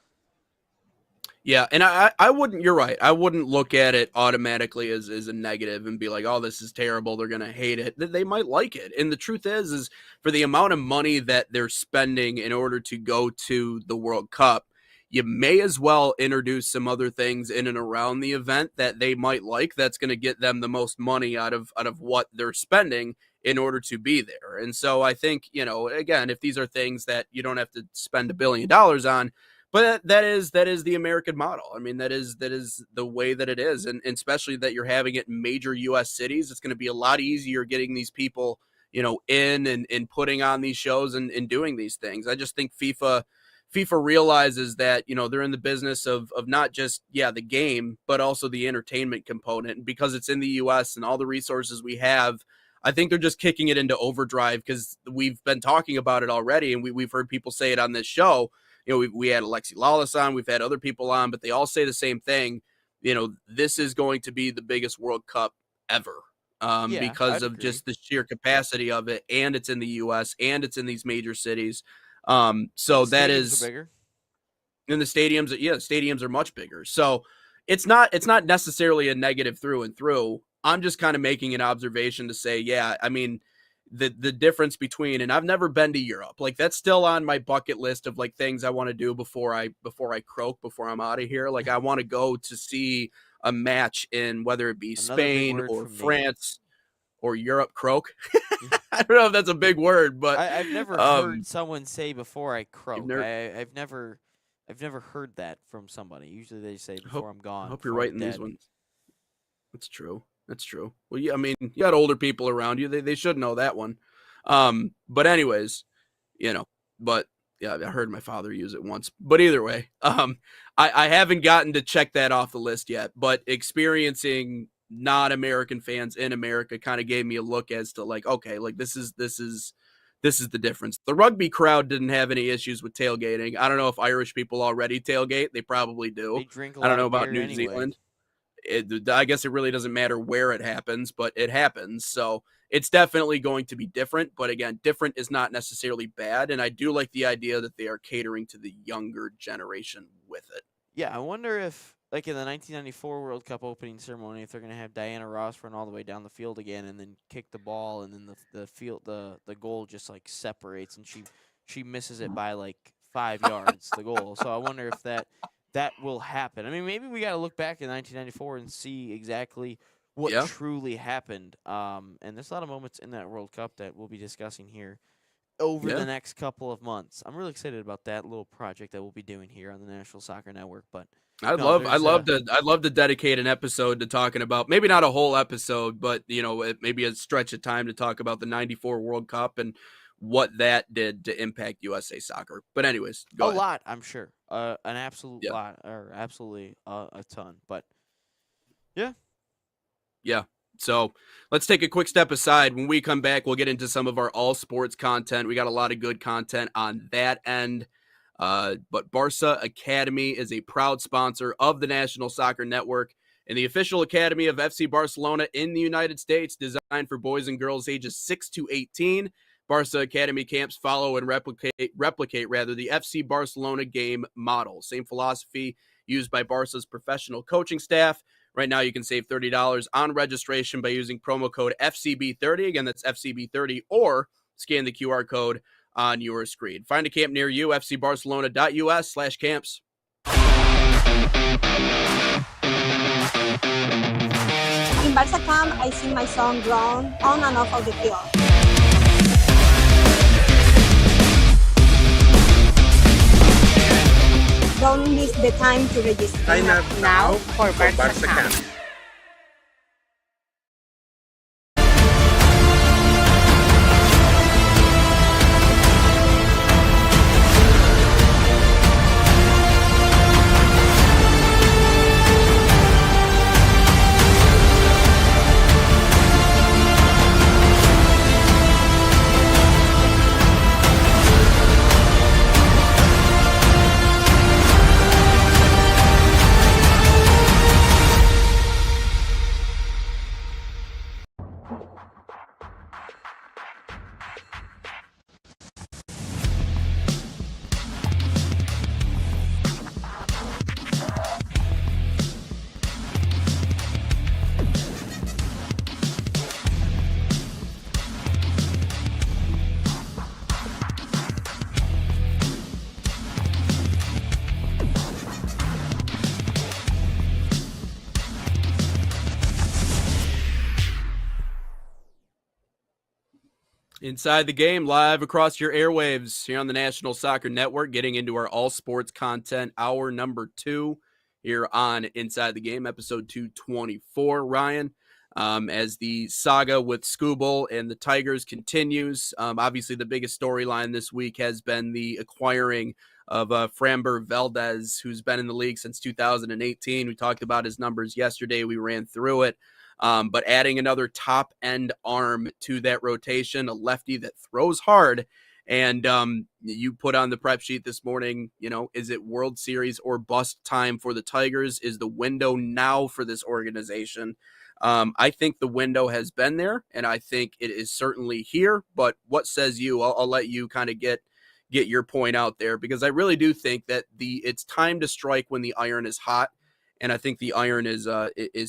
Yeah, and I wouldn't. You're right. I wouldn't look at it automatically as a negative and be like, "Oh, this is terrible. They're gonna hate it." They might like it. And the truth is for the amount of money that they're spending in order to go to the World Cup, you may as well introduce some other things in and around the event that they might like. That's going to get them the most money out of what they're spending in order to be there. And so I think, again, if these are things that you don't have to spend $1 billion on. But that is the American model. I mean, that is the way that it is, and especially that you're having it in major U.S. cities. It's going to be a lot easier getting these people, in and putting on these shows and doing these things. I just think FIFA realizes that, they're in the business of not just, the game, but also the entertainment component. And because it's in the U.S. and all the resources we have, I think they're just kicking it into overdrive because we've been talking about it already, and we've heard people say it on this show. We had Alexi Lawless on, we've had other people on, but they all say the same thing. This is going to be the biggest World Cup ever because of just the sheer capacity of it, and it's in the U.S. and it's in these major cities. So that is bigger. And the stadiums are much bigger. So it's not necessarily a negative through and through. I'm just kind of making an observation to say, I mean, the difference between, and I've never been to Europe. That's still on my bucket list of things I want to do before I croak, before I'm out of here. I want to go to see a match in whether it be Spain or France or Europe. Croak. I don't know if that's a big word, but I've never heard someone say before I croak. I've never heard that from somebody. Usually they say before I'm gone. I hope you're writing these ones. That's true. Well, yeah, I mean, you got older people around you. They should know that one. But anyways, but yeah, I heard my father use it once. But either way, I haven't gotten to check that off the list yet. But experiencing non-American fans in America kind of gave me a look as to okay, this is the difference. The rugby crowd didn't have any issues with tailgating. I don't know if Irish people already tailgate. They probably do. They drink a lot I don't know of about beer New anyway. Zealand. I guess it really doesn't matter where it happens, but it happens. So it's definitely going to be different. But again, different is not necessarily bad. And I do like the idea that they are catering to the younger generation with it. Yeah, I wonder if, in the 1994 World Cup opening ceremony, if they're going to have Diana Ross run all the way down the field again and then kick the ball, and then the goal just separates and she misses it by 5 yards, the goal. So I wonder if that will happen. I mean, maybe we got to look back in 1994 and see exactly what truly happened. And there's a lot of moments in that World Cup that we'll be discussing here over the next couple of months. I'm really excited about that little project that we'll be doing here on the National Soccer Network. But I'd love to dedicate an episode to talking about, maybe not a whole episode, but maybe a stretch of time to talk about the '94 World Cup and what that did to impact USA Soccer. But anyways, go ahead. lot, I'm sure, an absolute lot, or absolutely a ton. But yeah. So let's take a quick step aside. When we come back, we'll get into some of our all sports content. We got a lot of good content on that end. But Barca Academy is a proud sponsor of the National Soccer Network and the official academy of FC Barcelona in the United States, designed for boys and girls ages 6 to 18. Barca Academy camps follow and replicate the FC Barcelona game model. Same philosophy used by Barca's professional coaching staff. Right now, you can save $30 on registration by using promo code FCB30. Again, that's FCB30, or scan the QR code on your screen. Find a camp near you, fcbarcelona.us/camps. In Barca camp, I see my son grown on and off of the field. Don't miss the time to register. Sign up now for Barca camp. Inside the Game, live across your airwaves here on the National Soccer Network, getting into our all sports content, hour number 2 here on Inside the Game, episode 224, Ryan. As the saga with Superbowl and the Tigers continues, obviously the biggest storyline this week has been the acquiring of Framber Valdez, who's been in the league since 2018. We talked about his numbers yesterday. We ran through it. But adding another top-end arm to that rotation, a lefty that throws hard. And you put on the prep sheet this morning, is it World Series or bust time for the Tigers? Is the window now for this organization? I think the window has been there, and I think it is certainly here. But what says you? I'll let you kind of get your point out there, because I really do think that it's time to strike when the iron is hot, and I think the iron is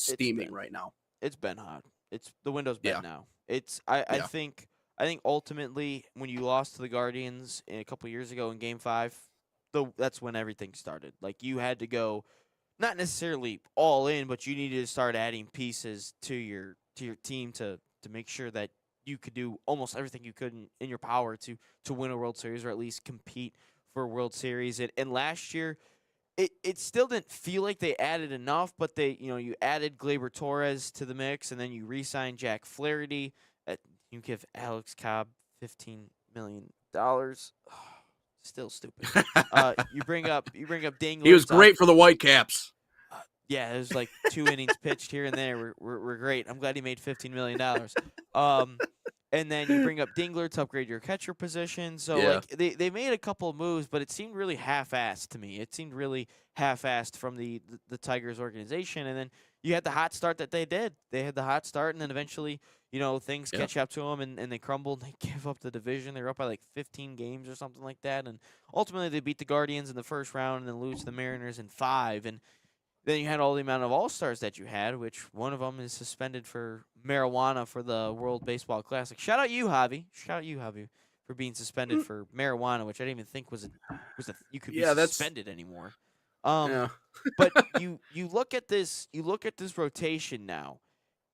steaming right now. It's been hot. The window's been now. I think ultimately when you lost to the Guardians a couple years ago in Game 5, that's when everything started. Like, you had to go, not necessarily all in, but you needed to start adding pieces to your team to make sure that you could do almost everything you could in your power to win a World Series, or at least compete for a World Series. And last year, it still didn't feel like they added enough, but you added Gleyber Torres to the mix, and then you re-signed Jack Flaherty. You give Alex Cobb $15 million. Still stupid. You bring up Dingler. He was great for the Whitecaps. Yeah, it was like 2 innings pitched here and there. We're great. I'm glad he made $15 million. And then you bring up Dingler to upgrade your catcher position. So they made a couple of moves, but it seemed really half-assed to me. It seemed really half-assed from the Tigers organization. And then you had the hot start that they did. They had the hot start, and then eventually, things catch up to them, and they crumbled. They give up the division. They were up by like 15 games or something like that. And ultimately, they beat the Guardians in the first round and then lose to the Mariners in 5. And then you had all the amount of all-stars that you had, which one of them is suspended for marijuana for the World Baseball Classic. Shout out you, Javi. For being suspended for marijuana, which I didn't even think you could be suspended anymore. But you look at this rotation now,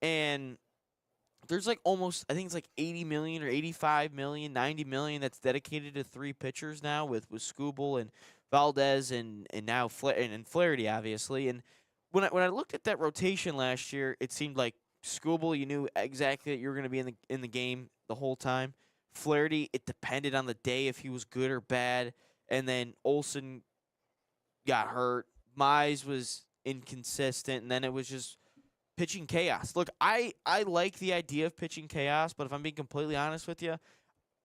and there's like almost, I think it's like 80 million or 85 million, 90 million that's dedicated to 3 pitchers now with Skubal and Valdez and now and Flaherty, obviously. And when I looked at that rotation last year, it seemed like Skubal, you knew exactly that you were going to be in the game the whole time. Flaherty, it depended on the day if he was good or bad. And then Olsen got hurt. Mize was inconsistent, and then it was just pitching chaos. Look, I like the idea of pitching chaos, but if I'm being completely honest with you,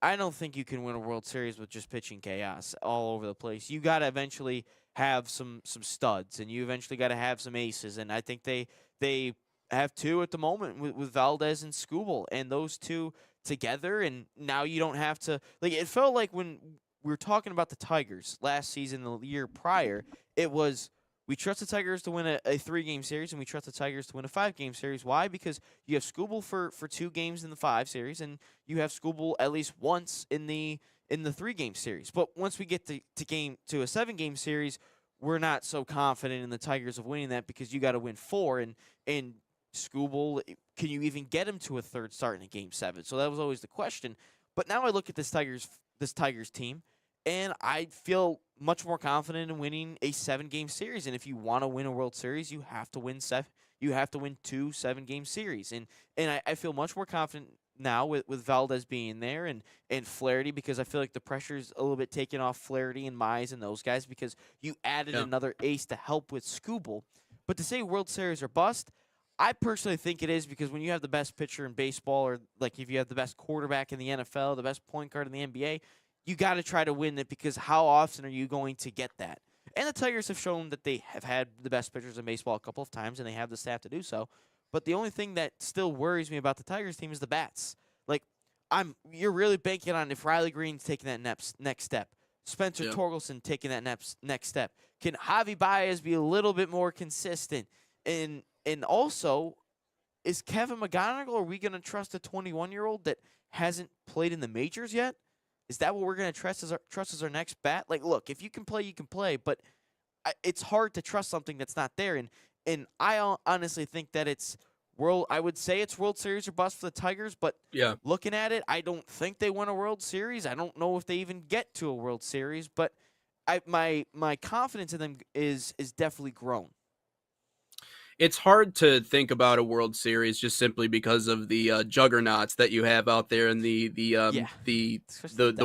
I don't think you can win a World Series with just pitching chaos all over the place. You got to eventually have some studs, and you eventually got to have some aces, and I think they have 2 at the moment with Valdez and Skubal, and those 2 together, and now you don't have to – like, it felt like when we were talking about the Tigers last season, the year prior, it was – we trust the Tigers to win a 3-game series, and we trust the Tigers to win a 5-game series. Why? Because you have Skubal for 2 games in the 5 series, and you have Skubal at least once in the 3-game series. But once we get to a 7-game series, we're not so confident in the Tigers of winning that because you got to win 4, and Skubal, can you even get him to a third start in a Game 7? So that was always the question. But now I look at this Tigers team, and I feel much more confident in winning a 7-game series. And if you want to win a World Series, you have to win 2 7-game series. And I feel much more confident now with Valdez being there and Flaherty, because I feel like the pressure's a little bit taken off Flaherty and Mize and those guys because you added another ace to help with Skubal. But to say World Series or bust, I personally think it is, because when you have the best pitcher in baseball, or like if you have the best quarterback in the NFL, the best point guard in the NBA, you got to try to win it, because how often are you going to get that? And the Tigers have shown that they have had the best pitchers in baseball a couple of times, and they have the staff to do so. But the only thing that still worries me about the Tigers team is the bats. Like, you're really banking on if Riley Green's taking that next step, Spencer Torkelson taking that next step. Can Javi Baez be a little bit more consistent? And also, is Kevin McGonigal, are we going to trust a 21-year-old that hasn't played in the majors yet? Is that what we're going to trust as our next bat? Like, look, if you can play, you can play, but it's hard to trust something that's not there. And I honestly think that I would say it's World Series or bust for the Tigers, but looking at it, I don't think they win a World Series. I don't know if they even get to a World Series, but my confidence in them is definitely grown. It's hard to think about a World Series just simply because of the juggernauts that you have out there in the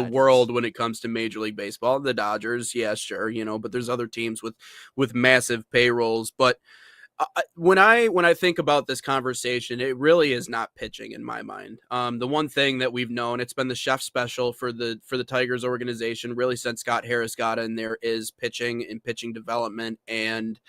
world when it comes to Major League Baseball. The Dodgers, yeah, sure, but there's other teams with massive payrolls. But when I think about this conversation, it really is not pitching in my mind. The one thing that we've known, it's been the chef special for the Tigers organization really since Scott Harris got in there, is pitching and pitching development, and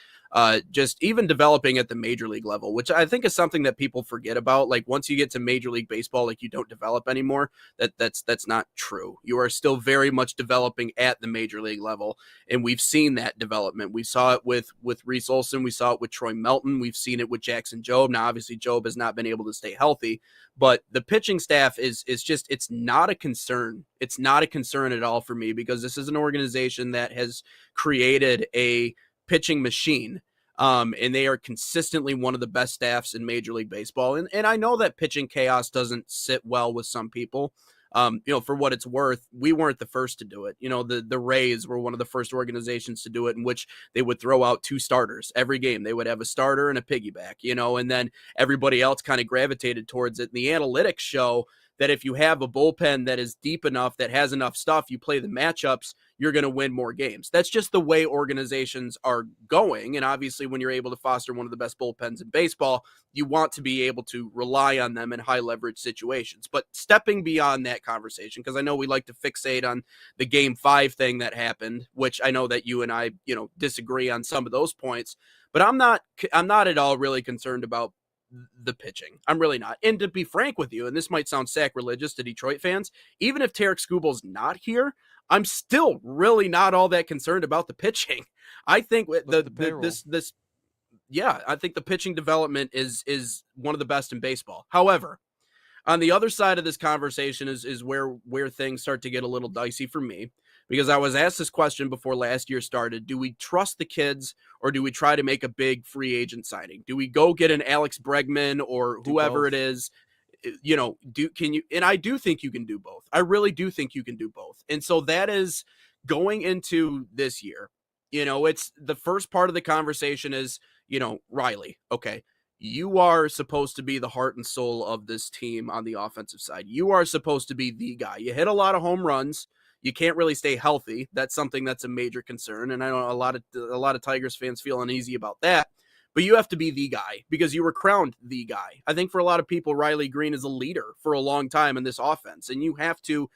just even developing at the major league level, which I think is something that people forget about. Like, once you get to Major League Baseball, like, you don't develop anymore. That's not true. You are still very much developing at the major league level, and we've seen that development. We saw it with Reese Olson. We saw it with Troy Melton. We've seen it with Jackson Jobe. Now, obviously, Jobe has not been able to stay healthy, but the pitching staff is just, it's not a concern. It's not a concern at all for me, because this is an organization that has created a pitching machine, and they are consistently one of the best staffs in Major League Baseball. And I know that pitching chaos doesn't sit well with some people. For what it's worth, we weren't the first to do it. The Rays were one of the first organizations to do it, in which they would throw out 2 starters every game. They would have a starter and a piggyback, and then everybody else kind of gravitated towards it. And the analytics show that if you have a bullpen that is deep enough, that has enough stuff, you play the matchups, you're going to win more games. That's just the way organizations are going. And obviously, when you're able to foster one of the best bullpens in baseball, you want to be able to rely on them in high leverage situations. But stepping beyond that conversation, because I know we like to fixate on the Game 5 thing that happened, which I know that you and I, disagree on some of those points, but I'm not at all really concerned about the pitching. I'm really not. And to be frank with you, and this might sound sacrilegious to Detroit fans, even if Tarek Skubal's not here, I'm still really not all that concerned about the pitching. I think I think the pitching development is one of the best in baseball. However, on the other side of this conversation is where things start to get a little dicey for me, because I was asked this question before last year started. Do we trust the kids, or do we try to make a big free agent signing? Do we go get an Alex Bregman or whoever it is? can you, and I do think you can do both. I really do think you can do both. And so that is going into this year, it's the first part of the conversation is, Riley, okay, you are supposed to be the heart and soul of this team on the offensive side. You are supposed to be the guy. You hit a lot of home runs. You can't really stay healthy. That's something that's a major concern. And I know a lot of Tigers fans feel uneasy about that. But you have to be the guy because you were crowned the guy. I think for a lot of people, Riley Green is a leader for a long time in this offense. And you have to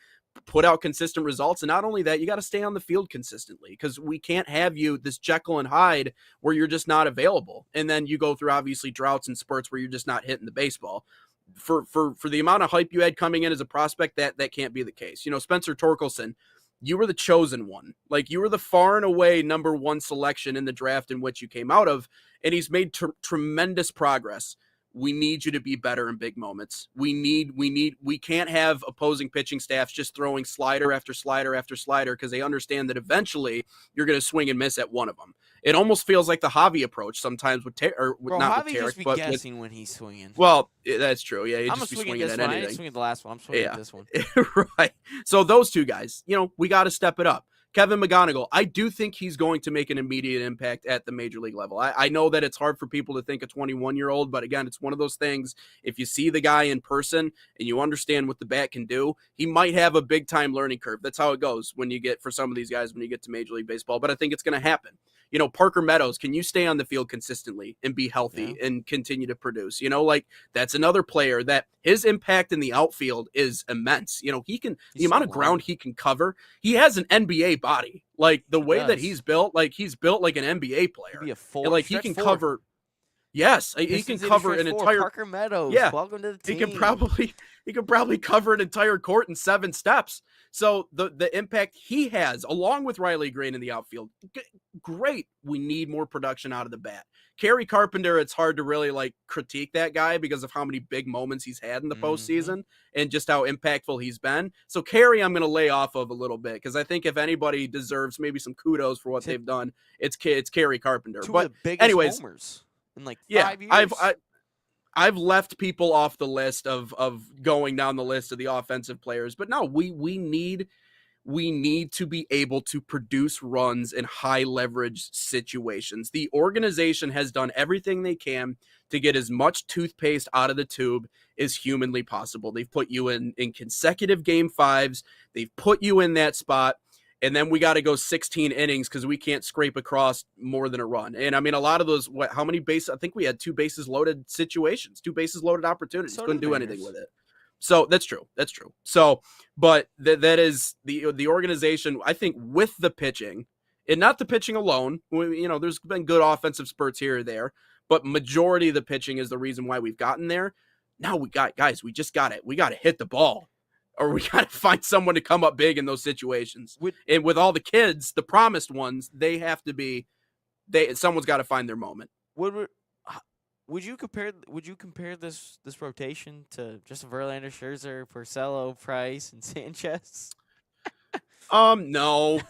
put out consistent results. And not only that, you got to stay on the field consistently because we can't have you this Jekyll and Hyde where you're just not available. And then you go through obviously droughts and spurts where you're just not hitting the baseball. For the amount of hype you had coming in as a prospect, that can't be the case. Spencer Torkelson, you were the chosen one. Like, you were the far and away number one selection in the draft in which you came out of, and he's made tremendous progress. We need you to be better in big moments. We can't have opposing pitching staffs just throwing slider after slider after slider because they understand that eventually you're going to swing and miss at one of them. It almost feels like the Javi approach sometimes with not Javi with Tarek, just be but guessing when he's swinging. Well, that's true. Yeah, I'm just be swinging swinging this at one. I anything. ain't swinging the last one. I'm swinging at this one. Right. So those two guys, we got to step it up. Kevin McGonigal, I do think he's going to make an immediate impact at the major league level. I know that it's hard for people to think a 21-year-old, but again, it's one of those things. If you see the guy in person and you understand what the bat can do, he might have a big-time learning curve. That's how it goes for some of these guys when you get to Major League Baseball, but I think it's going to happen. Parker Meadows, can you stay on the field consistently and be healthy and continue to produce? That's another player that his impact in the outfield is immense. The amount of ground he can cover, he has an NBA body. Like the way that he's built like an NBA player. Be a full, and like he can cover. Yes, he can cover an entire Parker Meadows. Yeah, welcome to the team. He can probably cover an entire court in 7 steps. So the impact he has, along with Riley Green in the outfield, great. We need more production out of the bat. Kerry Carpenter, it's hard to really critique that guy because of how many big moments he's had in the postseason and just how impactful he's been. So Kerry, I'm going to lay off of a little bit because I think if anybody deserves maybe some kudos for what they've done, it's Kerry Carpenter. Two but of the biggest anyways, homers in 5 years. I've left people off the list of going down the list of the offensive players, but no, we need to be able to produce runs in high leverage situations. The organization has done everything they can to get as much toothpaste out of the tube as humanly possible. They've put you in consecutive game 5s. They've put you in that spot. And then we got to go 16 innings because we can't scrape across more than a run. And I mean, a lot of those, how many bases? I think we had 2 bases loaded situations, 2 bases loaded opportunities. Couldn't do anything with it. So that's true. So, but that is the organization, I think, with the pitching and not the pitching alone. There's been good offensive spurts here or there, but majority of the pitching is the reason why we've gotten there. Now we got we got to hit the ball. Or we got to find someone to come up big in those situations. And with all the kids, the promised ones, someone's got to find their moment. Would you compare this rotation to Justin Verlander, Scherzer, Porcello, Price, and Sanchez? No,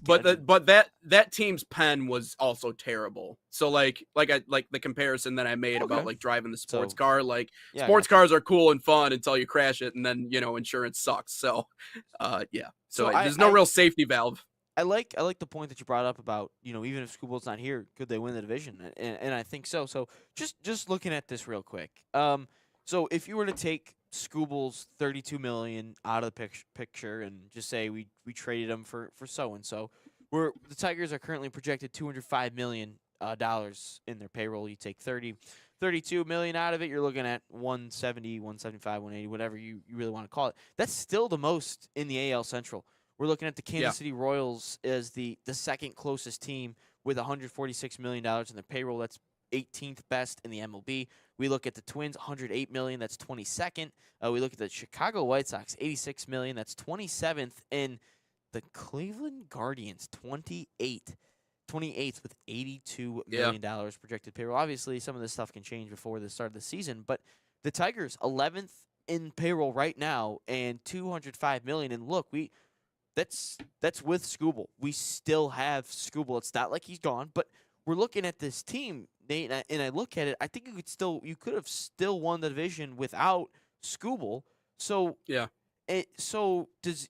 but that team's pen was also terrible. So like the comparison that I made about driving the sports car, sports cars are cool and fun until you crash it, and then insurance sucks. So, So there's no real safety valve. I like the point that you brought up about even if Scooble's not here, could they win the division? And I think so. So just looking at this real quick. So if you were to take Scooble's $32 million out of the picture and just say we traded him for so and so, the Tigers are currently projected $205 million in their payroll. You take $32 million out of it, you're looking at 170, 175, 180, whatever you really want to call it. That's still the most in the AL Central. We're looking at the Kansas City Royals as the second closest team with $146 million in their payroll. That's 18th best in the MLB. We look at the Twins, $108 million. That's 22nd. We look at the Chicago White Sox, $86 million. That's 27th. And the Cleveland Guardians, 28th with $82 million projected payroll. Obviously, some of this stuff can change before the start of the season. But the Tigers, 11th in payroll right now and $205 million. And look, that's with Scooble. We still have Scooble. It's not like he's gone, but we're looking at this team, Nate, and I look at it. I think you could have still won the division without Skubal. So Yeah.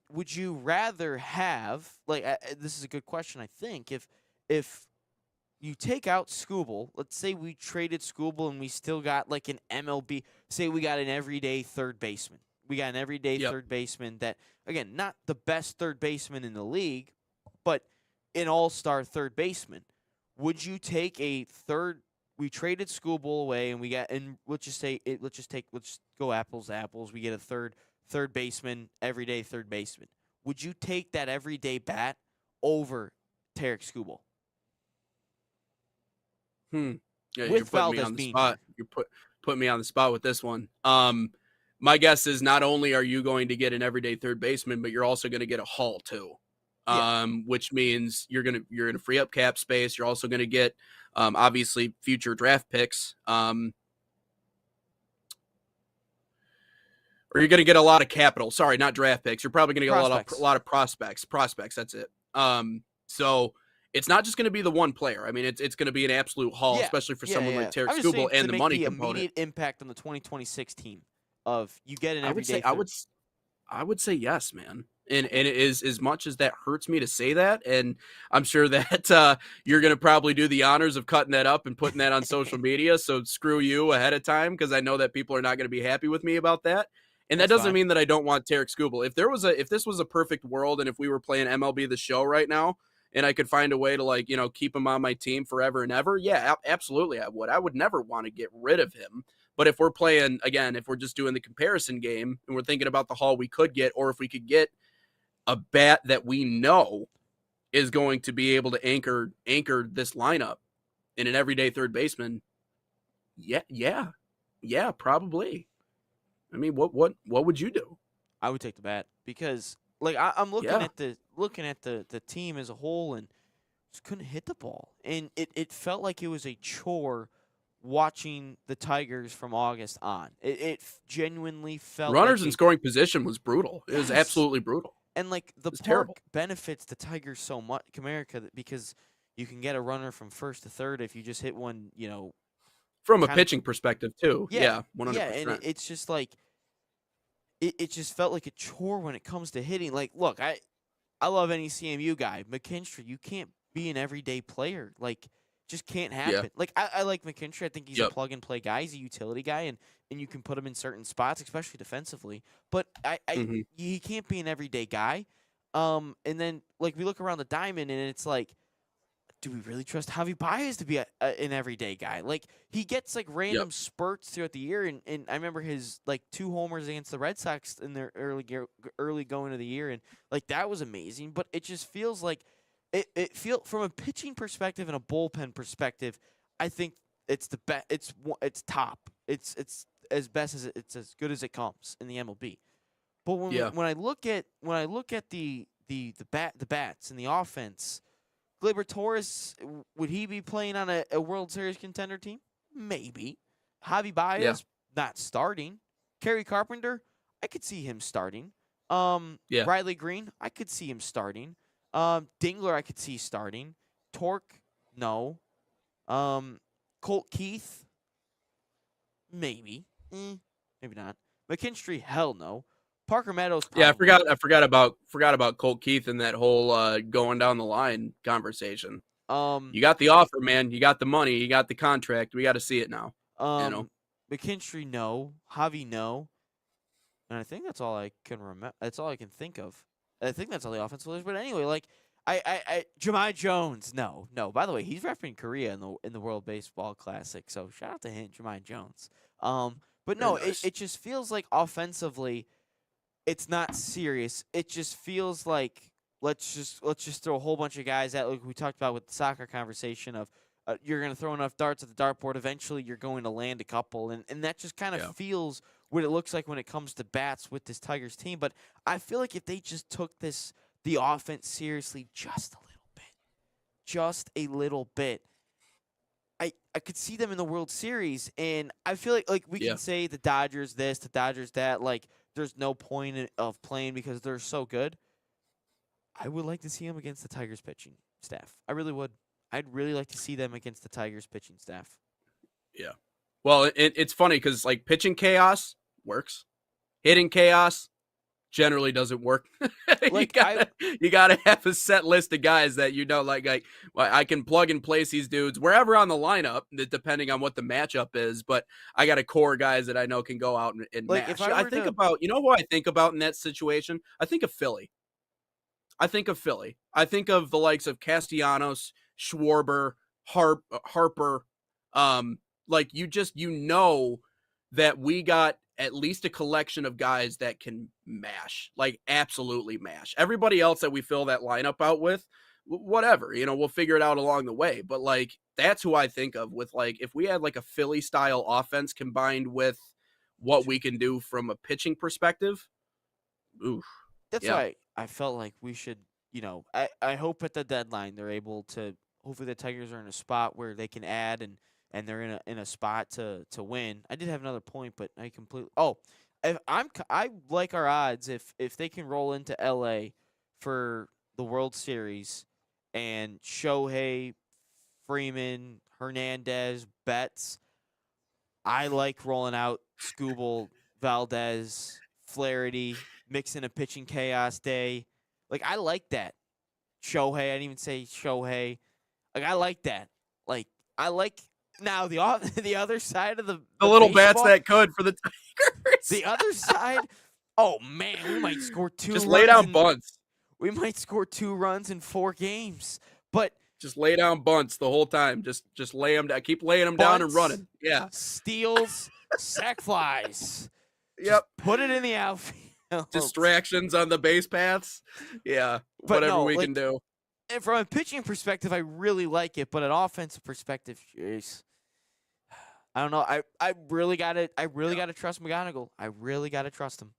Would you rather have this is a good question, I think, if you take out Skubal, let's say we traded Skubal and we still got like an MLB, say we got an everyday third baseman. We got an everyday third baseman that, again, not the best third baseman in the league, but an all-star third baseman. Would you take we traded Skubal away and we got, and let's just go apples to apples. We get a third baseman, everyday third baseman. Would you take that everyday bat over Tarek Skubal? Yeah, With you're putting me Valdez on the being spot. here. You're putting me on the spot with this one. My guess is not only are you going to get an everyday third baseman, but you're also going to get a haul too. Which means you're gonna free up cap space. You're also going to get obviously future draft picks. Or you're going to get a lot of capital. Sorry, not draft picks. You're probably going to get a lot of prospects. Prospects. That's it. So it's not just going to be the one player. I mean, it's going to be an absolute haul, especially for someone like Tarek Skubal and the money component. Immediate impact on the 2026 team of you get an everyday. I would say yes, man. And it is, as much as that hurts me to say that, and I'm sure that you're going to probably do the honors of cutting that up and putting that on social media. So screw you ahead of time, because I know that people are not going to be happy with me about that. And that doesn't mean that I don't want Tarek Skubal. If this was a perfect world, and if we were playing MLB The Show right now, and I could find a way to keep him on my team forever and ever, yeah, absolutely I would. I would never want to get rid of him. But if we're playing, again, if we're just doing the comparison game and we're thinking about the haul we could get, or if we could get a bat that we know is going to be able to anchor this lineup in an everyday third baseman, yeah, probably. I mean, what would you do? I would take the bat, because I'm looking at the team as a whole and just couldn't hit the ball, and it felt like it was a chore watching the Tigers from August on. It genuinely felt runners like in scoring position was brutal. It was absolutely brutal. And the park terrible. benefits the Tigers so much, America, because you can get a runner from first to third if you just hit one, from a pitching perspective too. Yeah, 100%. Yeah, and it's just it just felt like a chore when it comes to hitting. Look, I love any CMU guy. McKinstry, you can't be an everyday player. Just can't happen. Yeah. I like McKinstry. I think he's a plug and play guy. He's a utility guy, and you can put him in certain spots, especially defensively. But he can't be an everyday guy. And then we look around the diamond, and it's do we really trust Javi Baez to be an everyday guy? He gets random spurts throughout the year, and I remember his 2 homers against the Red Sox in their early going of the year, and that was amazing. But it just feels like it feel from a pitching perspective and a bullpen perspective, I think it's the best. It's top. It's as best as it's as good as it comes in the MLB. But when I look at the bats and the offense, Gleyber Torres, would he be playing on a World Series contender team? Maybe. Javi Baez, not starting. Kerry Carpenter, I could see him starting. Riley Green, I could see him starting. Dingler, I could see starting. Torque, no. Colt Keith, maybe. Maybe not. McKinstry, hell no. Parker Meadows, probably. Yeah, I forgot about Colt Keith and that whole going down the line conversation. You got the offer, man. You got the money. You got the contract. We got to see it now. McKinstry, no. Javi, no. And I think that's all I can remember. That's all I can think of. I think that's all the offensive players. But anyway, Jemai Jones, no. By the way, he's repping Korea in the World Baseball Classic. So shout out to him, Jemai Jones. But no, nice. it just feels like offensively, it's not serious. It just feels like let's just throw a whole bunch of guys at, like we talked about with the soccer conversation of you're going to throw enough darts at the dartboard. Eventually, you're going to land a couple, and that just kind of feels what it looks like when it comes to bats with this Tigers team. But I feel like if they just took the offense seriously just a little bit, I could see them in the World Series. And I feel like we can say the Dodgers this, the Dodgers that. There's no point of playing because they're so good. I would like to see them against the Tigers pitching staff. I really would. I'd really like to see them against the Tigers pitching staff. Yeah. Well, it's funny because pitching chaos works. Hitting chaos generally doesn't work. Like, you gotta have a set list of guys that like well, I can plug and place these dudes wherever on the lineup, depending on what the matchup is. But I got a core guys that I know can go out and Like, mash. if I I were think to- about who I think about in that situation. I think of Philly. I think of the likes of Castellanos, Schwarber, Harper. Like that we got at least a collection of guys that can mash, like absolutely mash. Everybody else that we fill that lineup out with, whatever, we'll figure it out along the way. But like, that's who I think of with like, if we had like a Philly style offense combined with what we can do from a pitching perspective. Oof. That's Yeah. why I felt like we should, I hope at the deadline they're able to. Hopefully the Tigers are in a spot where they can add and they're in a spot to win. I did have another point, but I completely. Oh, I like our odds if they can roll into LA for the World Series and Shohei, Freeman, Hernandez, Betts. I like rolling out Skubal, Valdez, Flaherty, mixing a pitching chaos day. Like, I like that. Shohei, I didn't even say Shohei. Like, I like that. Like, I like now the other side of the little baseball, bats that could for the Tigers. the other side. Oh man, we might score 2. Just lay down bunts. We might score 2 runs in 4 games, but Just lay down bunts the whole time. Just lay them down. Keep laying them down and bunts, running. Yeah. steals, sac flies. Yep. Put it in the outfield. Distractions on the base paths. Yeah. But whatever no, we like, can do. And from a pitching perspective, I really like it, but an offensive perspective, jeez. I don't know. I really gotta trust McGonigal. I really gotta trust him.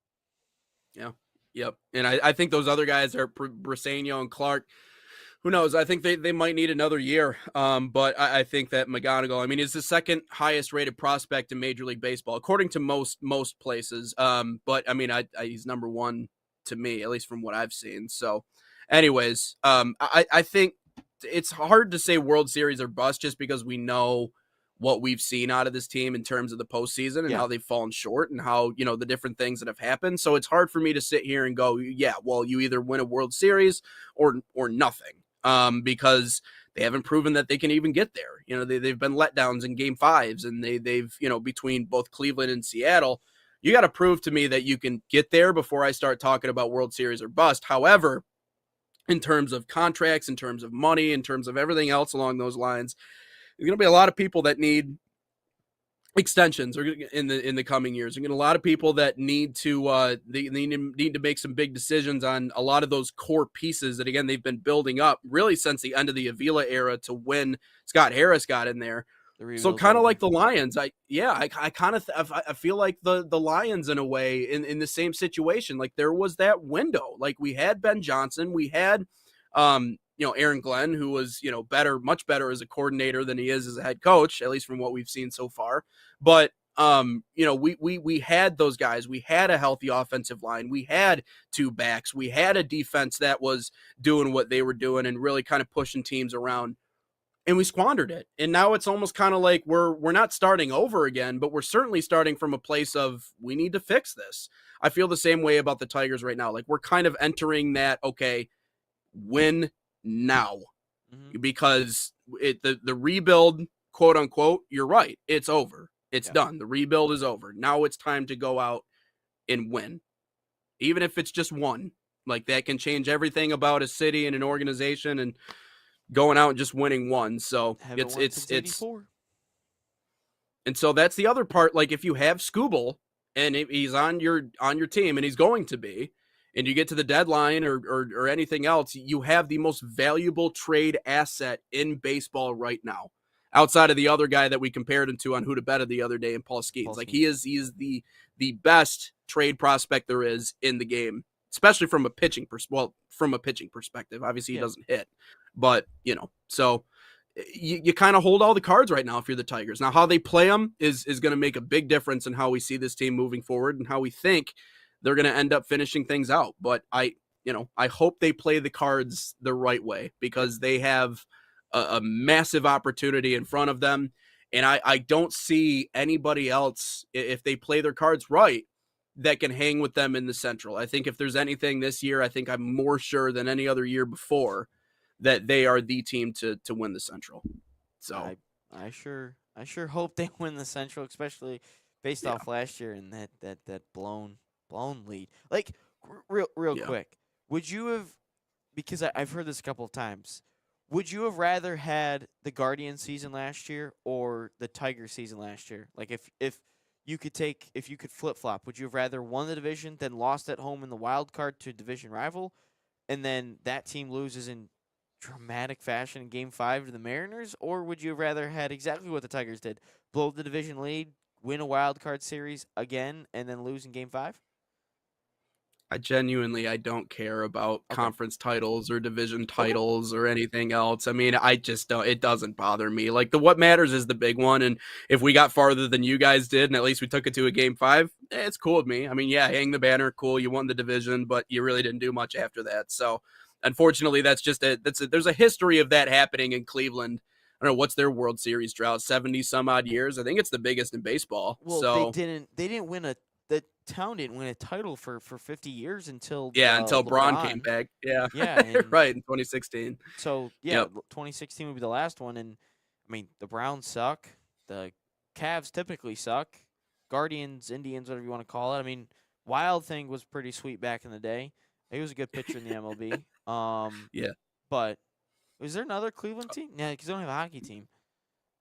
Yeah. Yep. And I think those other guys are Briseño and Clark. Who knows? I think they might need another year. But I think that McGonigal, I mean, is the second highest rated prospect in Major League Baseball, according to most places. But I mean, he's number 1 to me, at least from what I've seen. So anyways, I think it's hard to say World Series or bust just because we know what we've seen out of this team in terms of the postseason and how they've fallen short and how, the different things that have happened. So it's hard for me to sit here and go, yeah, well, you either win a World Series or nothing, because they haven't proven that they can even get there. They've been letdowns in game 5s, and they've, between both Cleveland and Seattle, you got to prove to me that you can get there before I start talking about World Series or bust. However, in terms of contracts, in terms of money, in terms of everything else along those lines, there's going to be a lot of people that need extensions in the coming years. There's going to be a lot of people that need to they need to make some big decisions on a lot of those core pieces that, again, they've been building up really since the end of the Avila era to when Scott Harris got in there. So kind of like the Lions, I feel like the Lions in a way in the same situation. Like, there was that window. Like, we had Ben Johnson, we had Aaron Glenn, who was much better as a coordinator than he is as a head coach, at least from what we've seen so far. But we had those guys. We had a healthy offensive line. We had 2 backs. We had a defense that was doing what they were doing and really kind of pushing teams around. And we squandered it. And now it's almost kind of like we're not starting over again, but we're certainly starting from a place of we need to fix this. I feel the same way about the Tigers right now. Like, we're kind of entering that, okay, win now. Because the rebuild, quote unquote, you're right. It's over. It's done. The rebuild is over. Now it's time to go out and win. Even if it's just one. Like, that can change everything about a city and an organization, and going out and just winning one. So it's and so that's the other part. Like, if you have Skubal and he's on your team, and he's going to be, and you get to the deadline or anything else, you have the most valuable trade asset in baseball right now, outside of the other guy that we compared him to on Who to Bet the other day, in Paul Skeens. Like, he is the best trade prospect there is in the game, especially from a pitching perspective. Obviously, he doesn't hit, but so you kind of hold all the cards right now if you're the Tigers. Now, how they play them is going to make a big difference in how we see this team moving forward and how we think they're going to end up finishing things out. But I hope they play the cards the right way, because they have a massive opportunity in front of them. And I don't see anybody else, if they play their cards right, that can hang with them in the Central. I think if there's anything this year, I think I'm more sure than any other year before that they are the team to win the Central. So I sure hope they win the Central, especially based off last year and that blown lead. Like real quick, would you have? Because I've heard this a couple of times. Would you have rather had the Guardian season last year or the Tiger season last year? Like if you could flip-flop, would you have rather won the division then lost at home in the wild card to a division rival, and then that team loses in dramatic fashion in Game 5 to the Mariners? Or would you have rather had exactly what the Tigers did, blow the division lead, win a wild card series again, and then lose in Game 5? I don't care about conference titles or division titles or anything else. I mean, I just don't. It doesn't bother me. Like what matters is the big one. And if we got farther than you guys did, and at least we took it to a Game 5, it's cool with me. I mean, yeah, hang the banner, cool. You won the division, but you really didn't do much after that. So, unfortunately, there's a history of that happening in Cleveland. I don't know what's their World Series drought, 70 some odd years. I think it's the biggest in baseball. Well, so they didn't win the town didn't win a title for 50 years until until LeBron Braun came back. Yeah, right, in 2016. So 2016 would be the last one. And I mean, the Browns suck. The Cavs typically suck. Guardians, Indians, whatever you want to call it. I mean, Wild Thing was pretty sweet back in the day. He was a good pitcher in the MLB. Yeah. But is there another Cleveland team? Yeah, because they don't have a hockey team.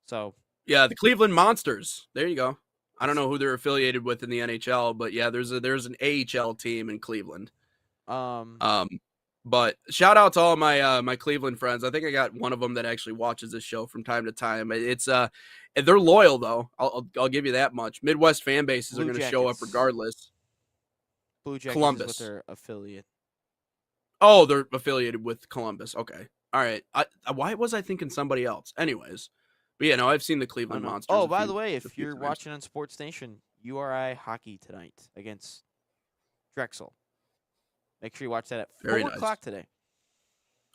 So yeah, the Cleveland Monsters. There you go. I don't know who they're affiliated with in the NHL, but yeah, there's an AHL team in Cleveland. But shout out to all my my Cleveland friends. I think I got one of them that actually watches this show from time to time. It's they're loyal though. I'll give you that much. Midwest fan bases are going to show up regardless. Blue Jackets Columbus. is with their affiliate. Oh, they're affiliated with Columbus. Okay, all right. Why was I thinking somebody else? Anyways, but yeah, no, I've seen the Cleveland Monsters. Oh, by the way, if you're watching on Sports Nation, URI hockey tonight against Drexel. Make sure you watch that at 4 o'clock today.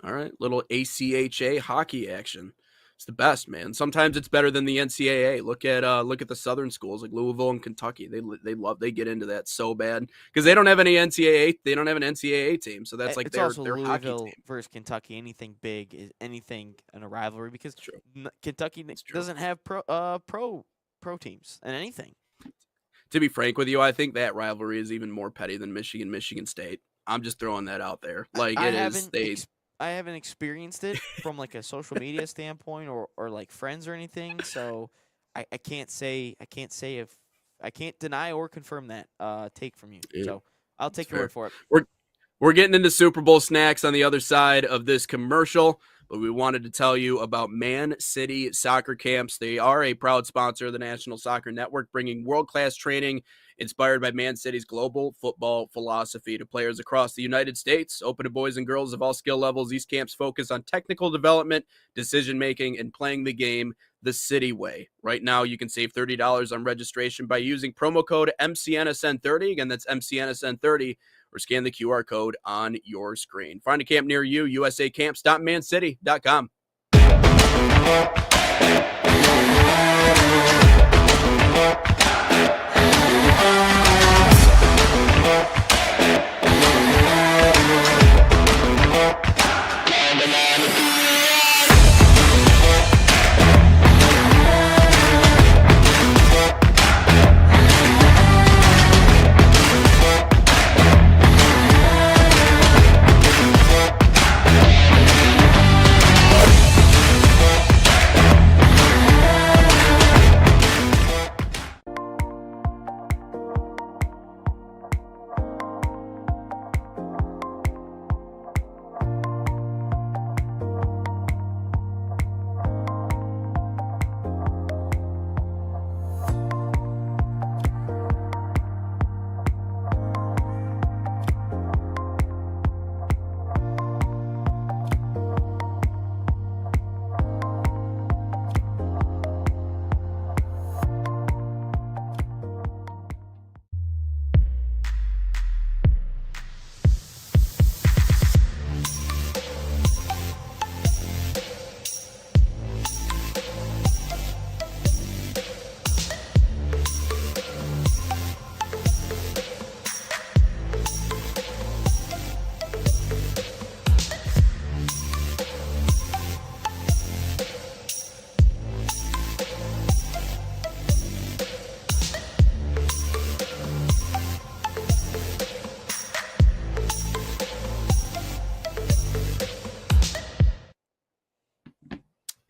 All right, little ACHA hockey action. It's the best, man. Sometimes it's better than the NCAA. Look at the Southern schools like Louisville and Kentucky. They get into that so bad because they don't have any NCAA. They don't have an NCAA team, so that's like it's their also hockey Louisville team versus Kentucky. Anything big is anything in a rivalry because Kentucky doesn't have pro teams and anything. To be frank with you, I think that rivalry is even more petty than Michigan State. I'm just throwing that out there. Like I haven't experienced it from like a social media standpoint or like friends or anything, so I can't deny or confirm that take from you. Yeah, so I'll take your word for it. We're getting into Super Bowl snacks on the other side of this commercial, but we wanted to tell you about Man City Soccer Camps. They are a proud sponsor of the National Soccer Network, bringing world-class training inspired by Man City's global football philosophy to players across the United States. Open to boys and girls of all skill levels, these camps focus on technical development, decision-making, and playing the game the City way. Right now, you can save $30 on registration by using promo code MCNSN30. Again, that's MCNSN30, or scan the QR code on your screen. Find a camp near you, usacamps.mancity.com.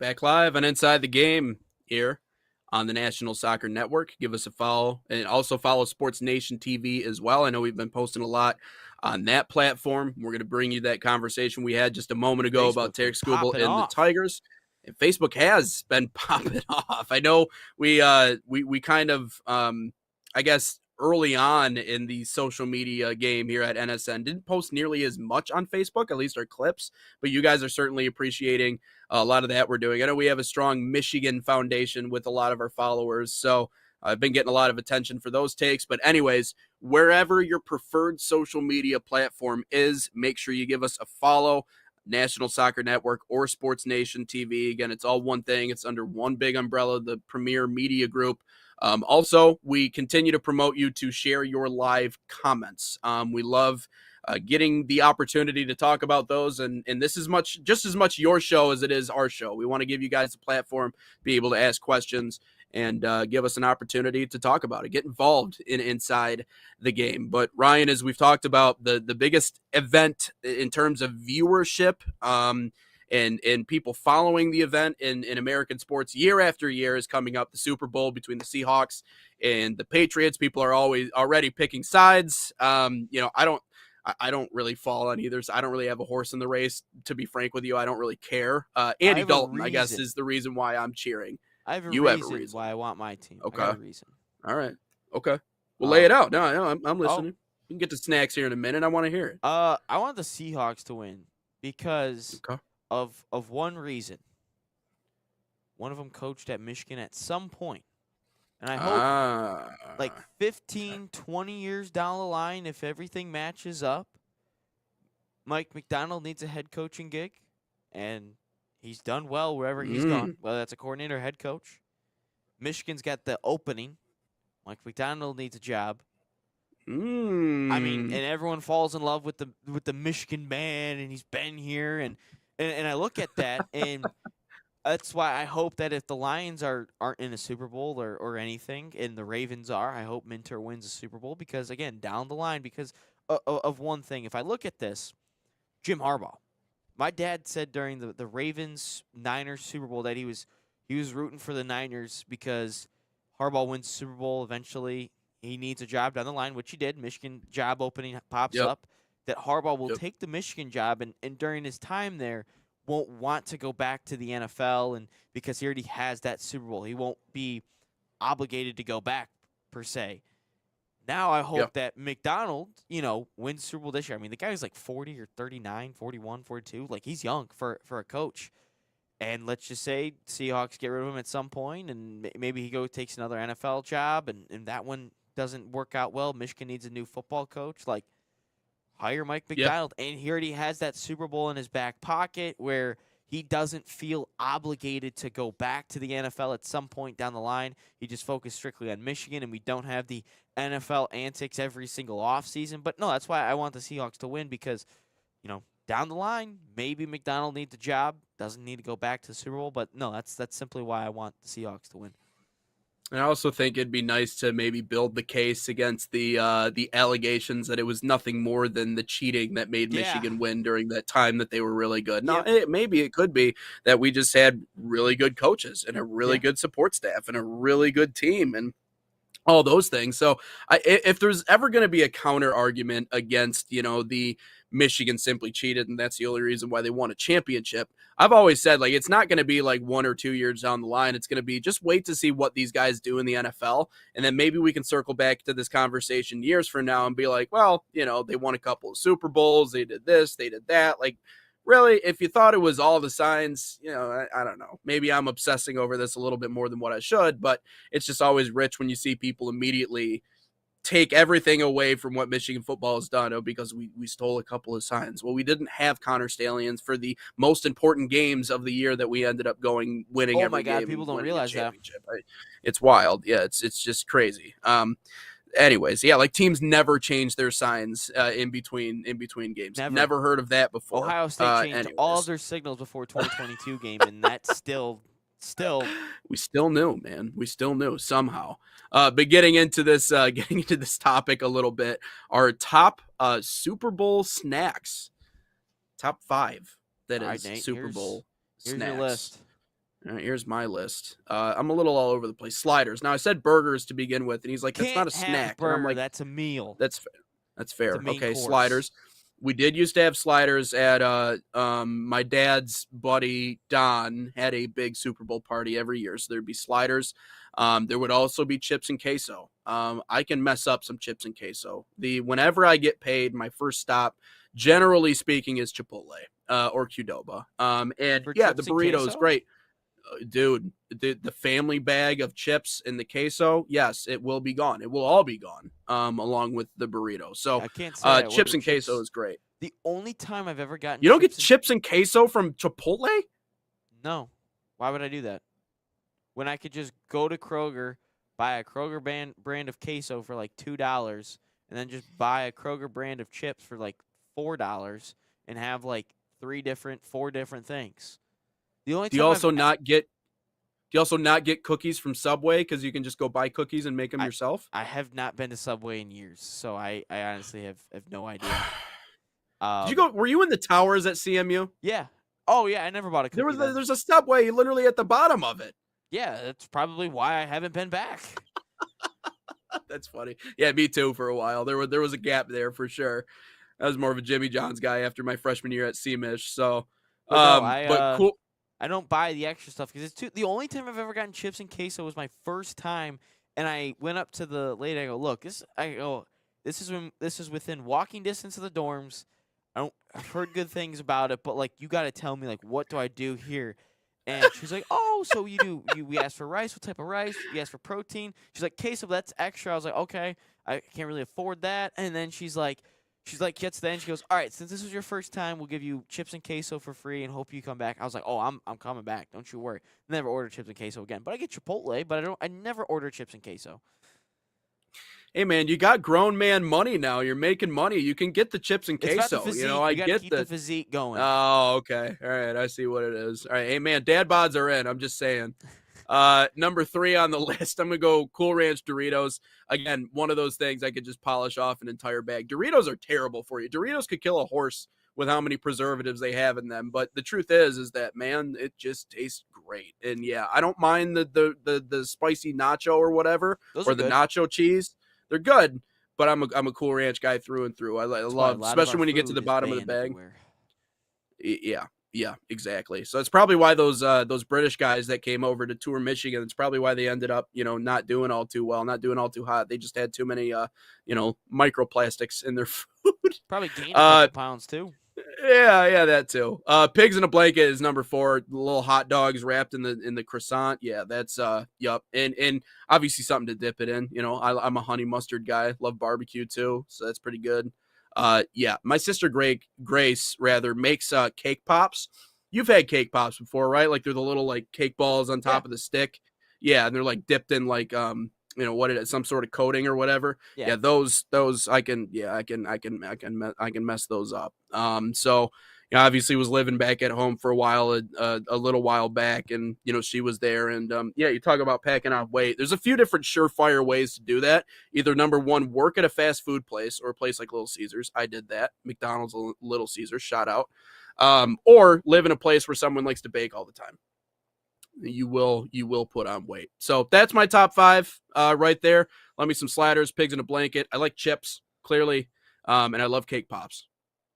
Back live and Inside the Game here on the National Soccer Network. Give us a follow, and also follow Sports Nation TV as well. I know we've been posting a lot on that platform. We're going to bring you that conversation we had just a moment ago about Tarek Skubal and the Tigers. And Facebook has been popping off. I know we kind of, I guess, early on in the social media game here at NSN didn't post nearly as much on Facebook, at least our clips, but you guys are certainly appreciating a lot of that we're doing. I know we have a strong Michigan foundation with a lot of our followers, so I've been getting a lot of attention for those takes. But anyways, wherever your preferred social media platform is, make sure you give us a follow. National Soccer Network or Sports Nation TV. Again, it's all one thing. It's under one big umbrella, the Premier Media Group. Also, we continue to promote you to share your live comments. We love getting the opportunity to talk about those, and this is just as much your show as it is our show. We want to give you guys a platform, be able to ask questions, and give us an opportunity to talk about it, get involved inside the game. But Ryan, as we've talked about, the biggest event in terms of viewership and people following the event in American sports year after year is coming up, the Super Bowl between the Seahawks and the Patriots. People are already picking sides. I don't really fall on either. So I don't really have a horse in the race, to be frank with you. I don't really care. Andy Dalton, I guess, is the reason why I'm cheering. I have a reason why I want my team. Okay. I got a reason. All right. Okay. Well, lay it out. No, I'm listening. We can get to snacks here in a minute. I want to hear it. I want the Seahawks to win because of one reason. One of them coached at Michigan at some point. And I hope like 15, 20 years down the line, if everything matches up, Mike McDonald needs a head coaching gig, and he's done well wherever he's gone, whether that's a coordinator or head coach. Michigan's got the opening. Mike McDonald needs a job. I mean, and everyone falls in love with the Michigan man, and he's been here, and I look at that, and that's why I hope that if the Lions aren't in a Super Bowl or anything, and the Ravens are, I hope Minter wins a Super Bowl because, again, down the line, because of one thing. If I look at this, Jim Harbaugh. My dad said during the Ravens-Niners Super Bowl that he was rooting for the Niners because Harbaugh wins Super Bowl eventually. He needs a job down the line, which he did. Michigan job opening pops up. That Harbaugh will take the Michigan job, and during his time there, won't want to go back to the NFL, and because he already has that Super Bowl. He won't be obligated to go back, per se. Now I hope that McDonald, wins Super Bowl this year. I mean, the guy is like 40 or 39, 41, 42. Like, he's young for a coach. And let's just say Seahawks get rid of him at some point, and maybe he takes another NFL job, and that one doesn't work out well. Michigan needs a new football coach. Like, hire Mike McDonald. And he already has that Super Bowl in his back pocket where he doesn't feel obligated to go back to the NFL at some point down the line. He just focused strictly on Michigan, and we don't have the NFL antics every single offseason. But, no, that's why I want the Seahawks to win because, down the line, maybe McDonald needs a job, doesn't need to go back to the Super Bowl. But, no, that's simply why I want the Seahawks to win. And I also think it'd be nice to maybe build the case against the allegations that it was nothing more than the cheating that made Michigan win during that time that they were really good. Now, maybe it could be that we just had really good coaches and a really good support staff and a really good team and all those things. So if there's ever going to be a counter argument against, the Michigan simply cheated and that's the only reason why they won a championship, I've always said, like, it's not going to be like 1 or 2 years down the line. It's going to be just wait to see what these guys do in the NFL. And then maybe we can circle back to this conversation years from now and be like, well, they won a couple of Super Bowls. They did this, they did that. Like, really, if you thought it was all the signs, I don't know. Maybe I'm obsessing over this a little bit more than what I should, but it's just always rich when you see people immediately take everything away from what Michigan football has done because we stole a couple of signs. Well, we didn't have Connor Stallions for the most important games of the year that we ended up winning every game. Oh, my God, people don't realize that. It's wild. Yeah, it's just crazy. Anyways, like teams never change their signs in between games. Never heard of that before. Ohio State changed all of their signals before 2022 game, and that's still we still knew, man. We still knew somehow. But getting into this topic a little bit, our top Super Bowl snacks, top 5. That is Super Bowl snacks. Here's your list. All right, here's my list. I'm a little all over the place. Sliders. Now I said burgers to begin with, and he's like, "That's not a Can't have snack." And I'm burger. like, That's a meal. "That's fair. That's It's fair." a main Okay, course. sliders. We did used to have sliders at my dad's buddy Don had a big Super Bowl party every year, so there'd be sliders. There would also be chips and queso. I can mess up some chips and queso. Whenever I get paid, my first stop, generally speaking, is Chipotle or Qdoba. And For yeah, chips the and burrito is queso? great. Dude, the family bag of chips and the queso, yes, it will be gone. It will all be gone, along with the burrito. So, I can't say I chips order and queso is great. The only time I've ever gotten You don't get chips and- chips and queso from Chipotle? No. Why would I do that? When I could just go to Kroger, buy a Kroger brand of queso for like $2, and then just buy a Kroger brand of chips for like $4 and have like 4 different things. The only Do you time also I've- not get cookies from Subway because you can just go buy cookies and make them yourself? I have not been to Subway in years, so I honestly have no idea. Did you go? Were you in the towers at CMU? Yeah. Oh yeah, I never bought a cookie. There's a Subway literally at the bottom of it. Yeah, that's probably why I haven't been back. That's funny. Yeah, me too. For a while, there was a gap there for sure. I was more of a Jimmy John's guy after my freshman year at CMish. So, but cool. I don't buy the extra stuff because it's the only time I've ever gotten chips and queso was my first time, and I went up to the lady. I go, look, this is within walking distance of the dorms. I've heard good things about it, but like you got to tell me like what do I do here? And she's like, oh, so we asked for rice. What type of rice? We asked for protein. She's like, queso, that's extra. I was like, okay, I can't really afford that. And then she's like, gets to the end. She goes, all right, since this was your first time, we'll give you chips and queso for free and hope you come back. I was like, oh, I'm coming back. Don't you worry. Never order chips and queso again. But I get Chipotle, but I never order chips and queso. Hey man, you got grown man money now. You're making money. You can get the chips and It's about the queso. physique. You know, I you gotta get keep the physique going. Oh, okay. All right, I see what it is. All right, hey man, dad bods are in. I'm just saying. Number 3 on the list, I'm gonna go Cool Ranch Doritos. Again, one of those things I could just polish off an entire bag. Doritos are terrible for you. Doritos could kill a horse with how many preservatives they have in them. But the truth is that man, it just tastes great. And yeah, I don't mind the spicy nacho or whatever, Those or are the good. nacho cheese. They're good, but I'm a Cool Ranch guy through and through. I That's why a love, lot of especially our when you get to food the is bottom of the banned bag. everywhere. Yeah, exactly. So it's probably why those British guys that came over to tour Michigan, it's probably why they ended up, not doing all too well, not doing all too hot. They just had too many, microplastics in their food. Probably gained a couple pounds too. Yeah, that too. Pigs in a blanket is number 4. Little hot dogs wrapped in the croissant. Yeah, that's yup. And obviously something to dip it in. I'm a honey mustard guy. Love barbecue too, so that's pretty good. Yeah, my sister Grace makes cake pops. You've had cake pops before, right? Like they're the little like cake balls on top of the stick. Yeah, and they're like dipped in like what it is, some sort of coating or whatever. Yeah, those I can mess those up. So obviously was living back at home for a while, a little while back, and she was there, and you talk about packing off weight. There's a few different surefire ways to do that. Either number 1, work at a fast food place or a place like Little Caesars. I did that. McDonald's, Little Caesars, shout out. Or live in a place where someone likes to bake all the time. You will put on weight. So that's my top 5 right there. Love me some sliders, pigs in a blanket. I like chips, clearly, and I love cake pops,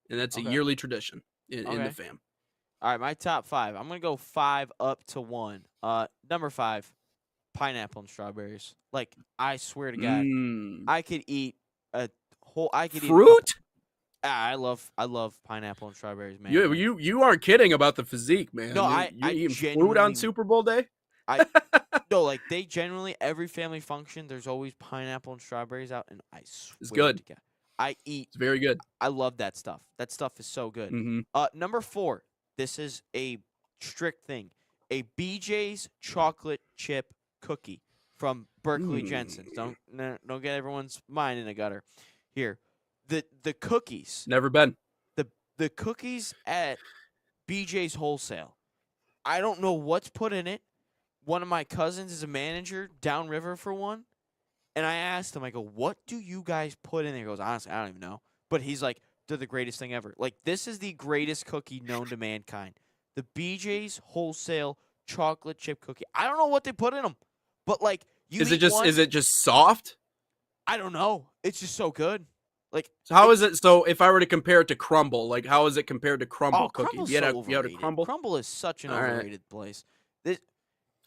and that's a yearly tradition in the fam. All right, my top 5. I'm gonna go 5 up to 1. Number 5, pineapple and strawberries. Like I swear to God, I could eat a whole. I could fruit. I love pineapple and strawberries, man. You aren't kidding about the physique, man. No, you eating fruit on Super Bowl day? No, like they generally every family function. There's always pineapple and strawberries out, and I swear It's good. to God, I eat. It's very good. I love that stuff. That stuff is so good. Number 4. This is a strict thing. A BJ's chocolate chip cookie from Berkeley Jensen's. Don't get everyone's mind in the gutter. Here, the cookies. Never been. The cookies at BJ's Wholesale. I don't know what's put in it. One of my cousins is a manager downriver for one. And I asked him, I go, what do you guys put in there? He goes, honestly, I don't even know. But he's like, they're the greatest thing ever. Like, this is the greatest cookie known to mankind. The BJ's Wholesale chocolate chip cookie. I don't know what they put in them, but like Is it just soft? I don't know. It's just so good. Like, So how is it? So if I were to compare it to crumble, like how is it compared to crumble oh, cookies? Crumble's You so had a overrated. crumble. Crumble is such an All right. overrated place.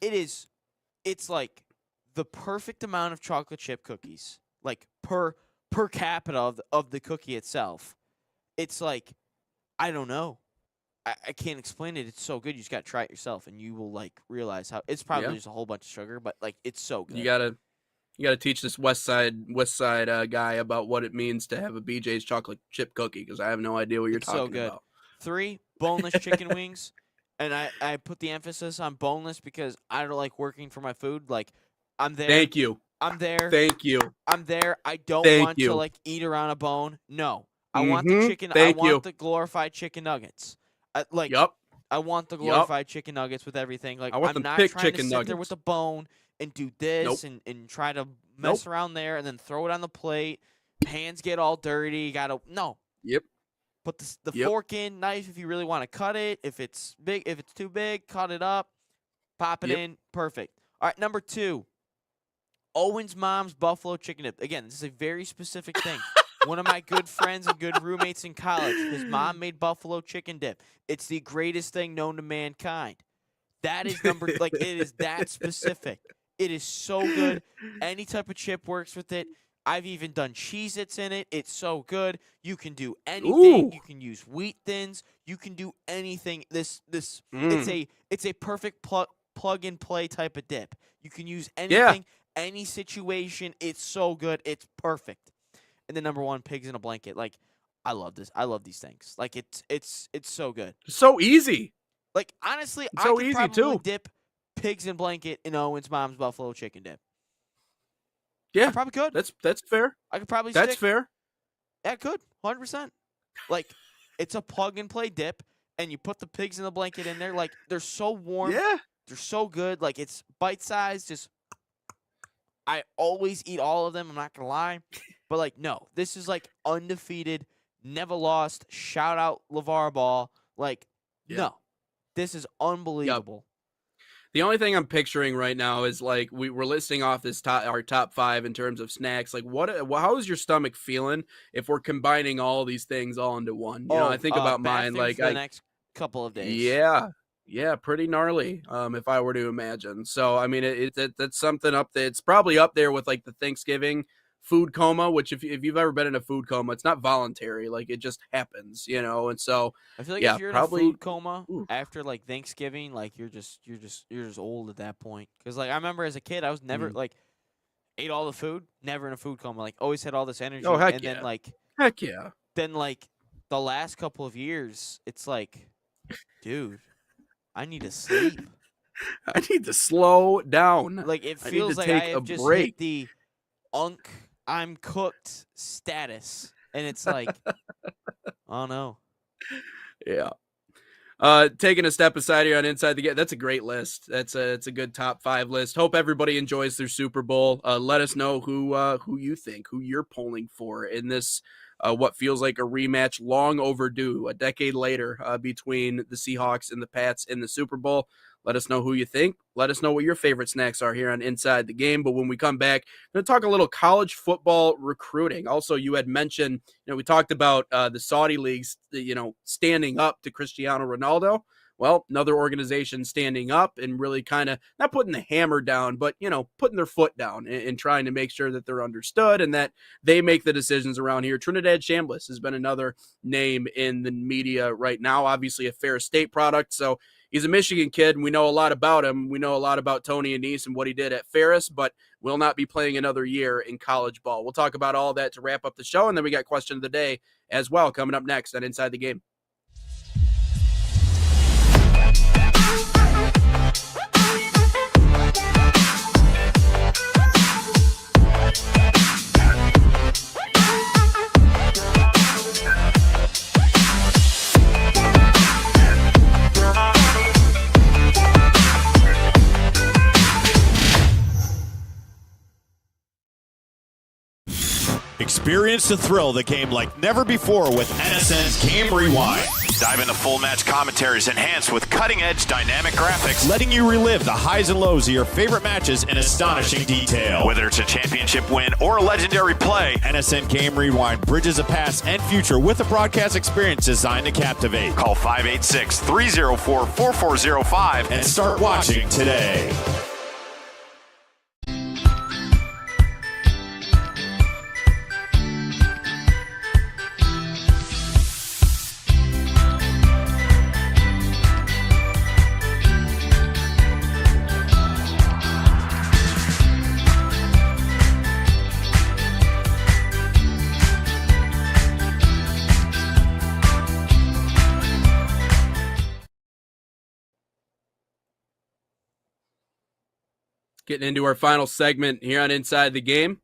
It's like the perfect amount of chocolate chip cookies, like per capita of the cookie itself. It's like, I don't know. I can't explain it. It's so good. You just got to try it yourself, and you will like realize how it's probably just a whole bunch of sugar, but like it's so good. You gotta teach this West Side guy about what it means to have a BJ's chocolate chip cookie, because I have no idea what you're talking so good. about. 3 boneless chicken wings, and I put the emphasis on boneless because I don't like working for my food. Like, I'm there. Thank you. I'm there. Thank you. I'm there. I don't Thank want you. to like eat around a bone. No, I want the chicken. Thank I want you. the glorified chicken nuggets. Yup. I want the glorified chicken nuggets with everything. Like, I want I'm them not thick trying to chicken sit there nuggets. with the bone and do this and try to mess around there and then throw it on the plate. Hands get all dirty. You gotta Yep. put the fork in, knife if you really want to cut it. If it's too big, cut it up, pop it in. Perfect. All right, number 2. Owen's mom's buffalo chicken dip. Again, this is a very specific thing. One of my good friends and good roommates in college, his mom made buffalo chicken dip. It's the greatest thing known to mankind. That is it is that specific. It is so good. Any type of chip works with it. I've even done Cheez-Its in it. It's so good. You can do anything. Ooh. You can use wheat thins. You can do anything. It's a perfect plug and play type of dip. You can use anything, any situation. It's so good. It's perfect. And then number 1, pigs in a blanket. Like, I love this. I love these things. Like, it's so good. So easy. Like, honestly, It's I so could easy, probably too. dip pigs in blanket in Owen's mom's buffalo chicken dip. Yeah. I probably could. That's fair. I could probably That's stick. fair. Yeah, I could. 100%. Like, it's a plug and play dip, and you put the pigs in the blanket in there. Like, they're so warm. Yeah. They're so good. Like, it's bite size. Just, I always eat all of them. I'm not going to lie. But, like, no. This is, like, undefeated, never lost. Shout out LeVar Ball. Like, no. This is unbelievable. The only thing I'm picturing right now is like we're listing off our top 5 in terms of snacks. Like, how is your stomach feeling if we're combining all these things all into one? You know, I think about mine. Like, for the next couple of days. Yeah, pretty gnarly. If I were to imagine. So, I mean, that's something up there. It's probably up there with like the Thanksgiving food coma, which if you've ever been in a food coma, it's not voluntary. Like, it just happens, you know. And so I feel like if you're probably in a food coma after like Thanksgiving, like you're just old at that point. Because like I remember as a kid, I was never like ate all the food, never in a food coma. Like always had all this energy. Oh, heck and yeah. then like heck yeah. Then like the last couple of years, it's like, dude, I need to sleep. I need to slow down. Like it I feels need to like take I a have just break. hit the I'm cooked status, and it's like, oh no. Yeah. Taking a step aside here on Inside the Game, that's a great list. It's a good top 5 list. Hope everybody enjoys their Super Bowl. Let us know who you think, who you're polling for in this what feels like a rematch, long overdue, a decade later, between the Seahawks and the Pats in the Super Bowl. Let us know who you think. Let us know what your favorite snacks are here on Inside the Game. But when we come back, I'm going to talk a little college football recruiting. Also, you had mentioned, we talked about the Saudi leagues, standing up to Cristiano Ronaldo. Well, another organization standing up and really kind of not putting the hammer down, but, putting their foot down and trying to make sure that they're understood and that they make the decisions around here. Trinidad Chambliss has been another name in the media right now, obviously a Ferris State product. So he's a Michigan kid, and we know a lot about him. We know a lot about Tony Anise and what he did at Ferris, but will not be playing another year in college ball. We'll talk about all that to wrap up the show, and then we got question of the day as well coming up next on Inside the Game. Experience the thrill that came like never before with NSN's Game Rewind. Dive into full match commentaries enhanced with cutting-edge dynamic graphics, letting you relive the highs and lows of your favorite matches in astonishing detail. whether it's a championship win or a legendary play. NSN Game Rewind bridges the past and future with a broadcast experience designed to captivate. Call 586-304-4405 And start watching today. Getting into our final segment here on Inside the Game.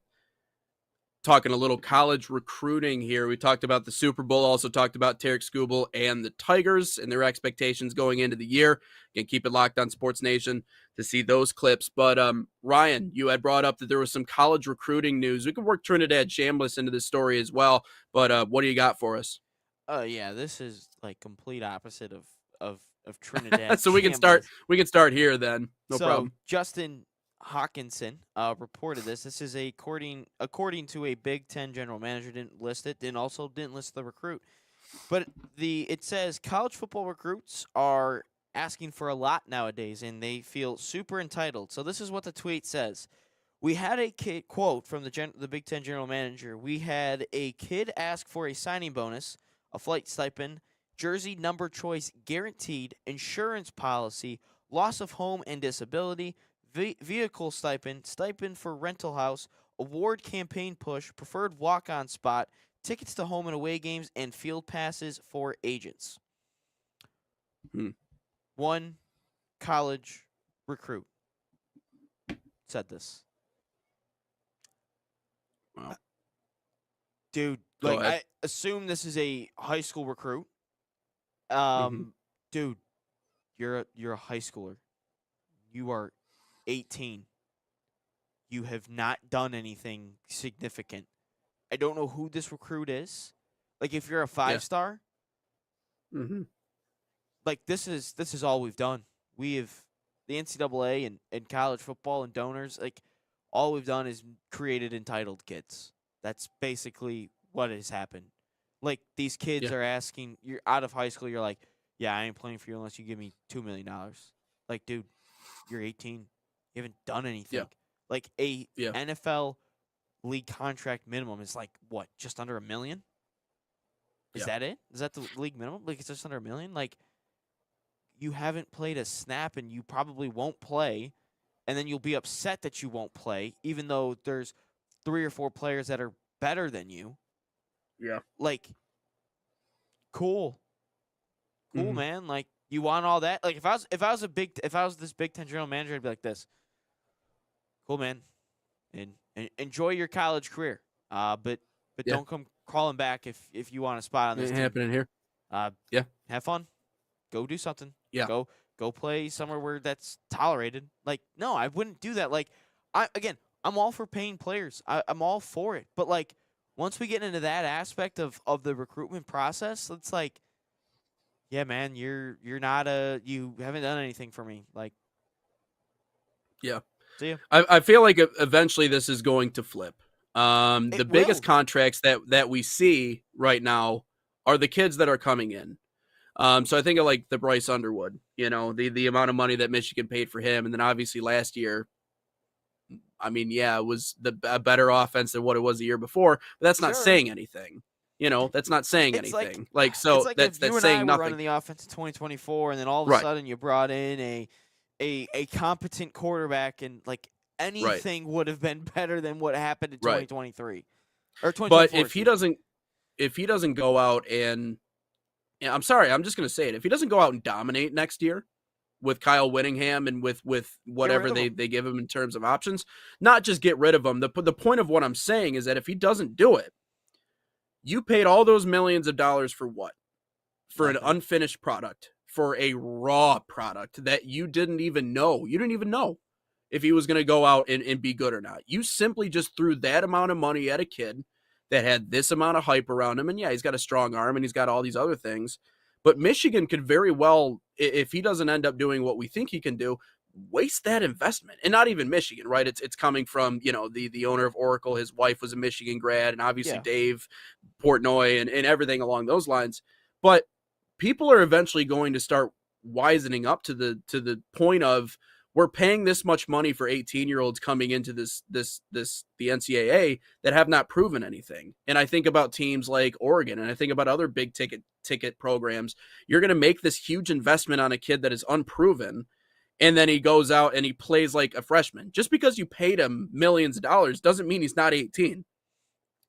Talking a little college recruiting here. We talked about the Super Bowl, also talked about Tarek Skubal and the Tigers and their expectations going into the year. Again, keep it locked on Sports Nation to see those clips. But Ryan, you had brought up that there was some college recruiting news. We could work Trinidad Chambliss into this story as well. But what do you got for us? Yeah, this is like complete opposite of Trinidad. So we can start here then. No problem. Justin Hawkinson reported this. This is according to a Big Ten general manager. Didn't list it. Didn't list the recruit. But it says college football recruits are asking for a lot nowadays, and they feel super entitled. So this is what the tweet says. We had a kid, quote from the Big Ten general manager. We had a kid ask for a signing bonus, a flight stipend, jersey number choice guaranteed, insurance policy, loss of home and disability, vehicle stipend, stipend for rental house, award campaign push, preferred walk-on spot, tickets to home and away games, and field passes for agents. One college recruit said this. Wow. Dude, Go like ahead. I assume this is a high school recruit. Dude, you're a high schooler. You are 18. You have not done anything significant. I don't know who this recruit is. Like if you're a 5-star, like this is all we've done. We have the NCAA and college football and donors, like all we've done is created entitled kids. That's basically what has happened. Like these kids are asking, you're out of high school, you're like, yeah, I ain't playing for you unless you give me $2 million. Like, dude, you're 18. You haven't done anything. Yeah. Like a NFL league contract minimum is like what, just under $1 million? Is that it? Is that the league minimum? Like it's just under $1 million? Like you haven't played a snap and you probably won't play, and then you'll be upset that you won't play, even though there's 3 or 4 players that are better than you. Yeah. Like, cool, man. Like, you want all that? Like, if I was this Big Ten general manager, I'd be like this. Cool, man, and enjoy your college career. But don't come crawling back if you want a spot on this Ain't team. happening here. Have fun. Go do something. Yeah. Go play somewhere where that's tolerated. Like, no, I wouldn't do that. Like, I'm all for paying players. I'm all for it. But like, once we get into that aspect of the recruitment process, it's like, yeah, man, you haven't done anything for me. Like, yeah. See ya. I feel like eventually this is going to flip. The biggest will. contracts that we see right now are the kids that are coming in. So I think of like the Bryce Underwood, the amount of money that Michigan paid for him. And then obviously last year, I mean, it was a better offense than what it was the year before, but that's not saying anything. That's not saying It's anything. It's like that's if you and saying I were nothing. running the offense in 2024, and then all of a sudden you brought in a competent quarterback, and like anything would have been better than what happened in 2023 or 2024. But if he doesn't go out and I'm sorry, I'm just going to say it. If he doesn't go out and dominate next year with Kyle Whittingham and with whatever they give him in terms of options, not just get rid of him. The point of what I'm saying is that if he doesn't do it, you paid all those millions of dollars for what? For an unfinished product, for a raw product that you didn't even know. You didn't even know if he was going to go out and be good or not. You simply just threw that amount of money at a kid that had this amount of hype around him. And he's got a strong arm and he's got all these other things. But Michigan could very well, if he doesn't end up doing what we think he can do, waste that investment. And not even Michigan, right? It's coming from, the owner of Oracle. His wife was a Michigan grad, and obviously Dave Portnoy and everything along those lines. But people are eventually going to start wisening up to the point of, we're paying this much money for 18-year-olds coming into the NCAA that have not proven anything. And I think about teams like Oregon, and I think about other big ticket programs. You're going to make this huge investment on a kid that is unproven, and then he goes out and he plays like a freshman. Just because you paid him millions of dollars doesn't mean he's not 18.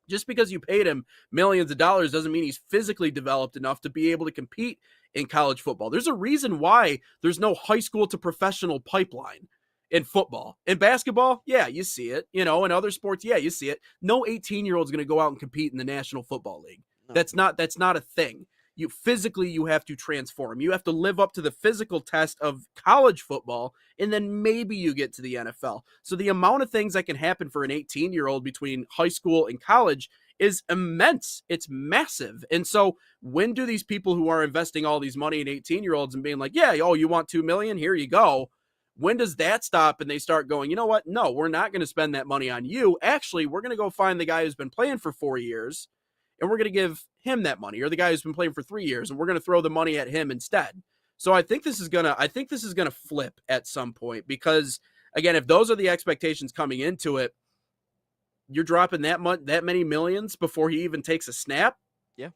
Just because you paid him millions of dollars doesn't mean he's physically developed enough to be able to compete in college football. There's a reason why there's no high school to professional pipeline in football. In basketball, yeah, you see it. In other sports, yeah, you see it. No 18-year-old is going to go out and compete in the National Football League. No. That's not a thing. You have to transform. You have to live up to the physical test of college football, and then maybe you get to the NFL. So the amount of things that can happen for an 18-year-old between high school and college is immense. It's massive. And so when do these people who are investing all these money in 18-year-olds and being like, yeah, you want $2 million? Here you go. When does that stop and they start going, you know what? No, we're not going to spend that money on you. Actually, we're going to go find the guy who's been playing for 4 years, and we're going to give him that money, or the guy who's been playing for 3 years, and we're going to throw the money at him instead. So I think this is going to flip at some point, because again, if those are the expectations coming into it, you're dropping that many millions before he even takes a snap. Yeah.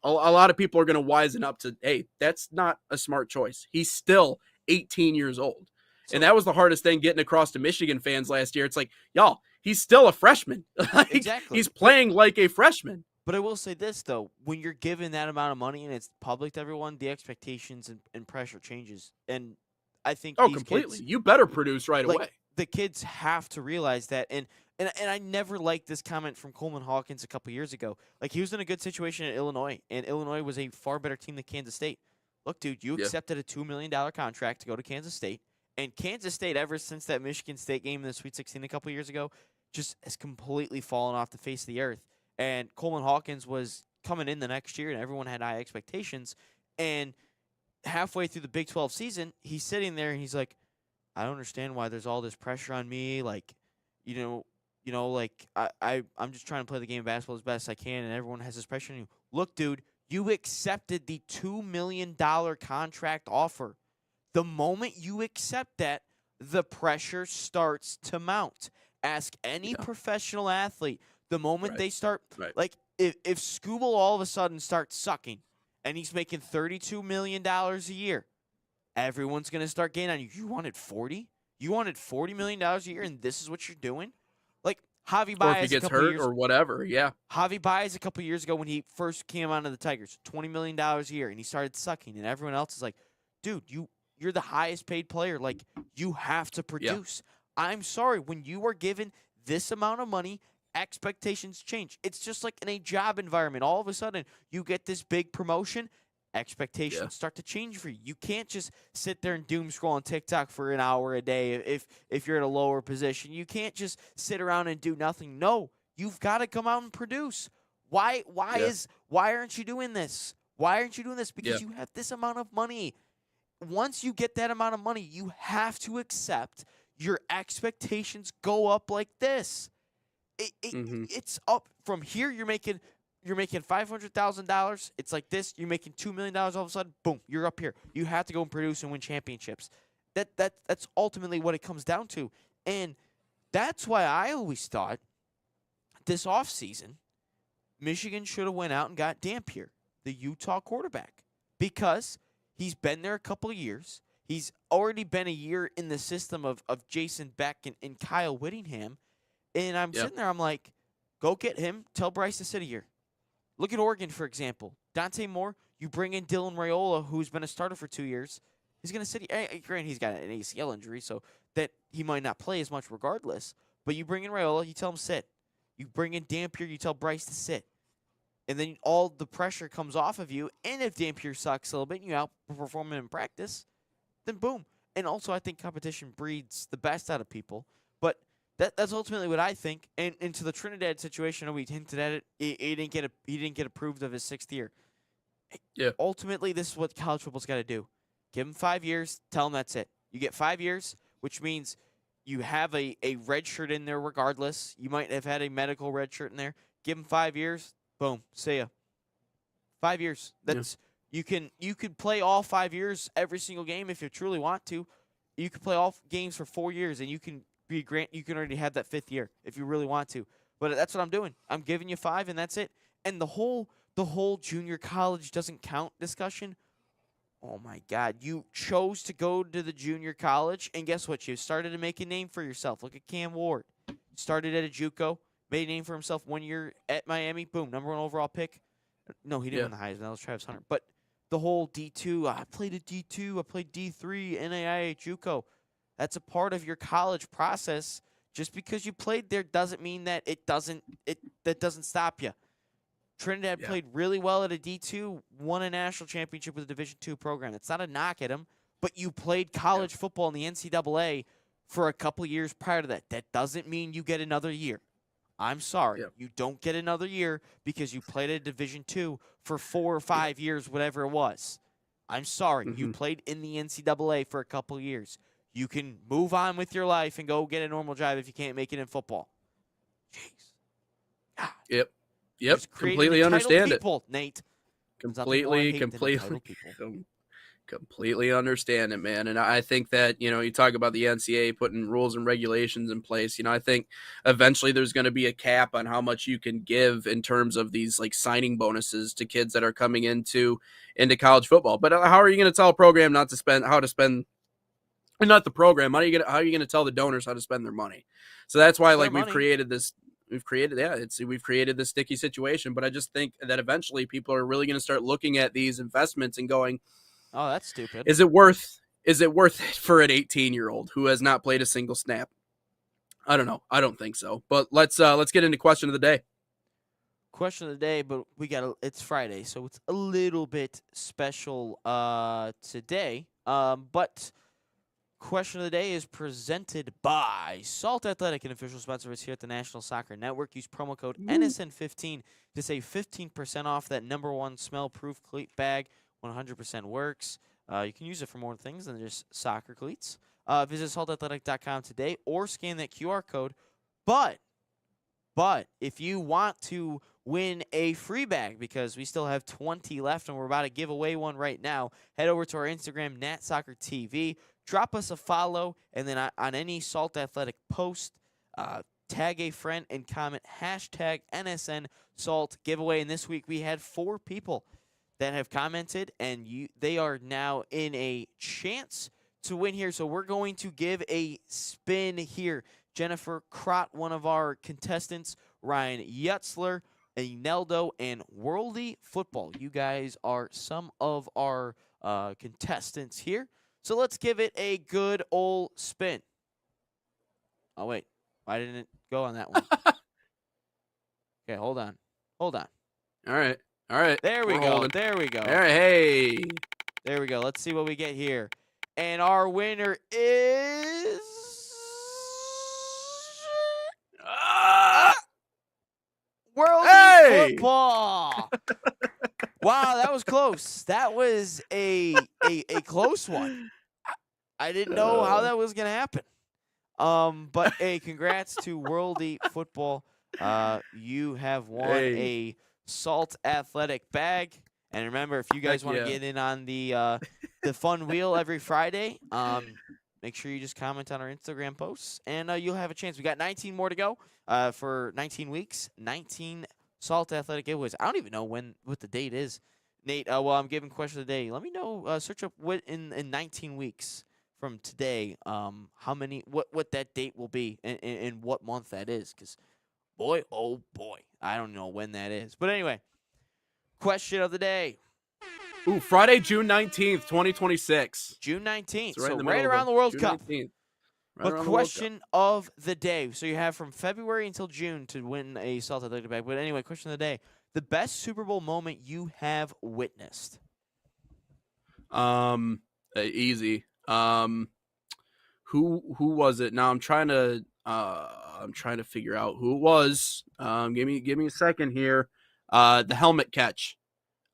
A lot of people are going to wisen up to, hey, that's not a smart choice. He's still 18 years old. So, and that was the hardest thing getting across to Michigan fans last year. It's like, y'all, he's still a freshman. Exactly. He's playing like a freshman. But I will say this, though. When you're given that amount of money and it's public to everyone, the expectations and pressure changes. And I think completely. You better produce right away. The kids have to realize that. And I never liked this comment from Coleman Hawkins a couple years ago. Like, he was in a good situation at Illinois, and Illinois was a far better team than Kansas State. Look, dude, you accepted a $2 million contract to go to Kansas State. And Kansas State, ever since that Michigan State game in the Sweet 16 a couple years ago, just has completely fallen off the face of the earth. And Coleman Hawkins was coming in the next year, and everyone had high expectations. And halfway through the Big 12 season, he's sitting there, and he's like, I don't understand why there's all this pressure on me. Like, I'm just trying to play the game of basketball as best I can, and everyone has this pressure on you. Look, dude, you accepted the $2 million contract offer. The moment you accept that, the pressure starts to mount. Ask any professional athlete. The moment they start, like, if Scooble all of a sudden starts sucking and he's making $32 million a year, everyone's going to start gaining on you. You wanted 40? You wanted $40 million a year, and this is what you're doing? Like, Javi Baez, or if he gets hurt or whatever, Javi Baez a couple years ago when he first came onto the Tigers, $20 million a year, and he started sucking, and everyone else is like, dude, you're the highest paid player. Like, you have to produce. Yeah. I'm sorry. When you are given this amount of money, expectations change. It's just like in a job environment. All of a sudden, you get this big promotion, expectations start to change for you. You can't just sit there and doom scroll on TikTok for an hour a day if you're in a lower position. You can't just sit around and do nothing. No, you've got to come out and produce. Why aren't you doing this? Why aren't you doing this? Because you have this amount of money. Once you get that amount of money, you have to accept your expectations go up like this. It's up from here. You're making $500,000. It's like this. You're making $2 million all of a sudden. Boom, you're up here. You have to go and produce and win championships. That's ultimately what it comes down to. And that's why I always thought this offseason, Michigan should have went out and got Dampier, the Utah quarterback, because he's been there a couple of years. He's already been a year in the system of Jason Beck and Kyle Whittingham. And I'm sitting there, I'm like, go get him. Tell Bryce to sit here. Look at Oregon, for example. Dante Moore, you bring in Dylan Raiola, who's been a starter for 2 years. He's going to sit here. Granted, he's got an ACL injury, so that he might not play as much regardless. But you bring in Raiola, you tell him sit. You bring in Dampier, you tell Bryce to sit. And then all the pressure comes off of you. And if Dampier sucks a little bit and you outperform him in practice, then boom. And also, I think competition breeds the best out of people. But that's ultimately what I think. And to the Trinidad situation, we hinted at it. He didn't get approved of his 6th year. Yeah. Ultimately, this is what college football's got to do. Give them 5 years. Tell them that's it. You get 5 years, which means you have a red shirt in there regardless. You might have had a medical red shirt in there. Give them 5 years. Boom. See ya. 5 years. That's you could play all 5 years every single game if you truly want to. You could play all games for 4 years, and you can already have that 5th year if you really want to. But that's what I'm doing. I'm giving you 5, and that's it. And the whole junior college doesn't count discussion. Oh my God! You chose to go to the junior college, and guess what? You started to make a name for yourself. Look at Cam Ward. Started at a JUCO, made a name for himself 1 year at Miami. Boom, #1 overall pick. No, he didn't win the Heisman. That was Travis Hunter. But the whole D2, I played at D2, I played D3, NAIA, JUCO. That's a part of your college process. Just because you played there doesn't mean that that doesn't stop you. Trinidad played really well at a D2, won a national championship with a Division II program. It's not a knock at him, but you played college football in the NCAA for a couple years prior to that. That doesn't mean you get another year. I'm sorry. Yep. You don't get another year because you played at Division II for 4 or 5 years, whatever it was. I'm sorry. Mm-hmm. You played in the NCAA for a couple years. You can move on with your life and go get a normal job if you can't make it in football. Jeez. God. Yep. Just creating Completely entitled understand people, Nate. There's nothing more I hate than entitled people. Completely understand it, man. And I think that, you talk about the NCAA putting rules and regulations in place. I think eventually there's going to be a cap on how much you can give in terms of these like signing bonuses to kids that are coming into college football. But how are you going to tell a program not to spend, how to spend, not the program, how are you going to tell the donors how to spend their money? So that's why we've created this sticky situation. But I just think that eventually people are really going to start looking at these investments and going, oh, that's stupid. Is it worth it for an 18-year-old who has not played a single snap? I don't know. I don't think so. But let's get into question of the day. Question of the day, but it's Friday, so it's a little bit special today. But question of the day is presented by Salt Athletic, an official sponsor of us here at the National Soccer Network. Use promo code NSN15 to save 15% off that #1 smell-proof cleat bag. 100% works. You can use it for more things than just soccer cleats. Visit saltathletic.com today or scan that QR code. But if you want to win a free bag, because we still have 20 left and we're about to give away one right now, head over to our Instagram, NatSoccerTV. Drop us a follow, and then on any Salt Athletic post, tag a friend and comment hashtag NSN Salt giveaway. And this week we had 4 people that have commented, and they are now in a chance to win here. So we're going to give a spin here. Jennifer Crott, one of our contestants, Ryan Yutzler, Eneldo, and Worldy Football. You guys are some of our contestants here. So let's give it a good old spin. Oh, wait. Why didn't it go on that one? Okay, hold on. All right. There we go. There we go. All right, hey. There we go. Let's see what we get here. And our winner is Worldy Football. Wow, that was close. That was a close one. I didn't know how that was gonna happen. But hey, congrats to Worldy Football. You have won a Salt Athletic bag. And remember, if you guys want to get in on the fun wheel every Friday, make sure you just comment on our Instagram posts, and you'll have a chance. We got 19 more to go for 19 weeks, 19 Salt Athletic giveaways. I don't even know what the date is. Nate, well, I'm giving question of the day. Let me know, search up what in 19 weeks from today, how many, what that date will be and what month that is, because boy, oh boy, I don't know when that is. But anyway, question of the day. Ooh, Friday, June 19th, 2026. June 19th, so right around the World June Cup. 19th. But question of the day. So you have from February until June to win a Salt Athletic bag. But anyway, question of the day. The best Super Bowl moment you have witnessed? Easy. Who was it? Now I'm trying to figure out who it was. Give me a second here. The helmet catch.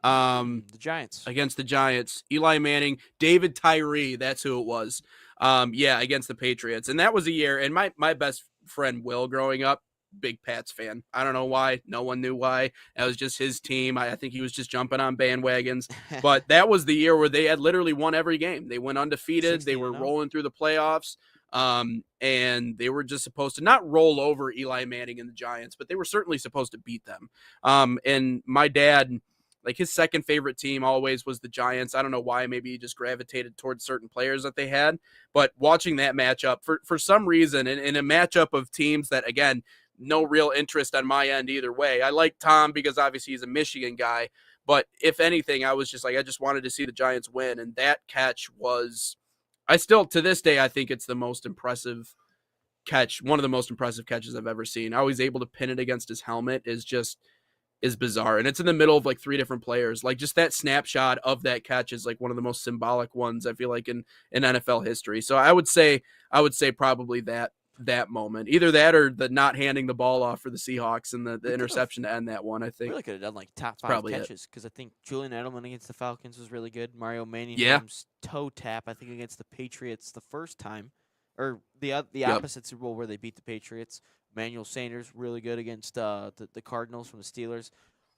The Giants. Against the Giants. Eli Manning, David Tyree, that's who it was. Against the Patriots. And that was a year, and my best friend Will growing up, big Pats fan. I don't know why. No one knew why. That was just his team. I think he was just jumping on bandwagons. But that was the year where they had literally won every game. They went undefeated. They were rolling through the playoffs. And they were just supposed to not roll over Eli Manning and the Giants, but they were certainly supposed to beat them. And my dad, like his second favorite team always was the Giants. I don't know why. Maybe he just gravitated towards certain players that they had. But watching that matchup, for some reason, in a matchup of teams that, again, no real interest on my end either way. I like Tom because obviously he's a Michigan guy. But if anything, I was just like, I just wanted to see the Giants win. And that catch was, I still, to this day, I think it's the most impressive catch, one of the most impressive catches I've ever seen. How he's able to pin it against his helmet is bizarre. And it's in the middle of like three different players. Like just that snapshot of that catch is like one of the most symbolic ones I feel like in NFL history. So I would say probably that moment, either that or the not handing the ball off for the Seahawks and the interception to end that one. I think really could have done like top 5 catches because I think Julian Edelman against the Falcons was really good. Mario Manningham's toe tap, I think, against the Patriots the first time, or the opposite Super Bowl where they beat the Patriots. Emmanuel Sanders really good against the Cardinals from the Steelers.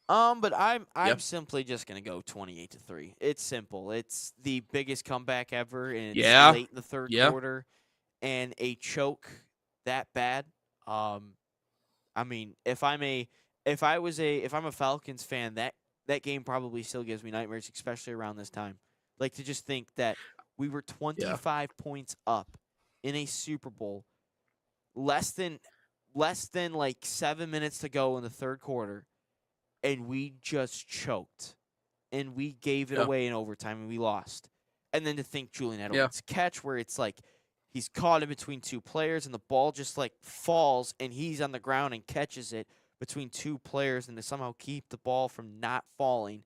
But I'm simply just gonna go 28-3. It's simple. It's the biggest comeback ever, and it's late in the third quarter, and a choke that bad. I mean, if I'm a Falcons fan, that game probably still gives me nightmares, especially around this time. Like to just think that we were 25 points up in a Super Bowl, less than like 7 minutes to go in the third quarter, and we just choked, and we gave it away in overtime, and we lost. And then to think Julian Edelman's catch where it's like he's caught in between two players, and the ball just like falls, and he's on the ground and catches it between two players, and to somehow keep the ball from not falling.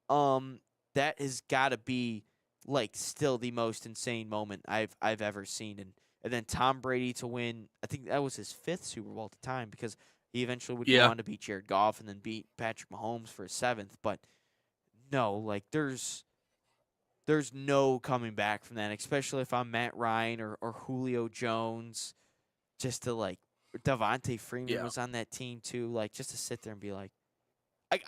That has got to be like still the most insane moment I've ever seen. And then Tom Brady to win, I think that was his 5th Super Bowl at the time, because he eventually would go on to beat Jared Goff and then beat Patrick Mahomes for his 7th. But no, like there's no coming back from that, especially if I'm Matt Ryan or Julio Jones. Just to like, Devontae Freeman was on that team too. Like just to sit there and be like,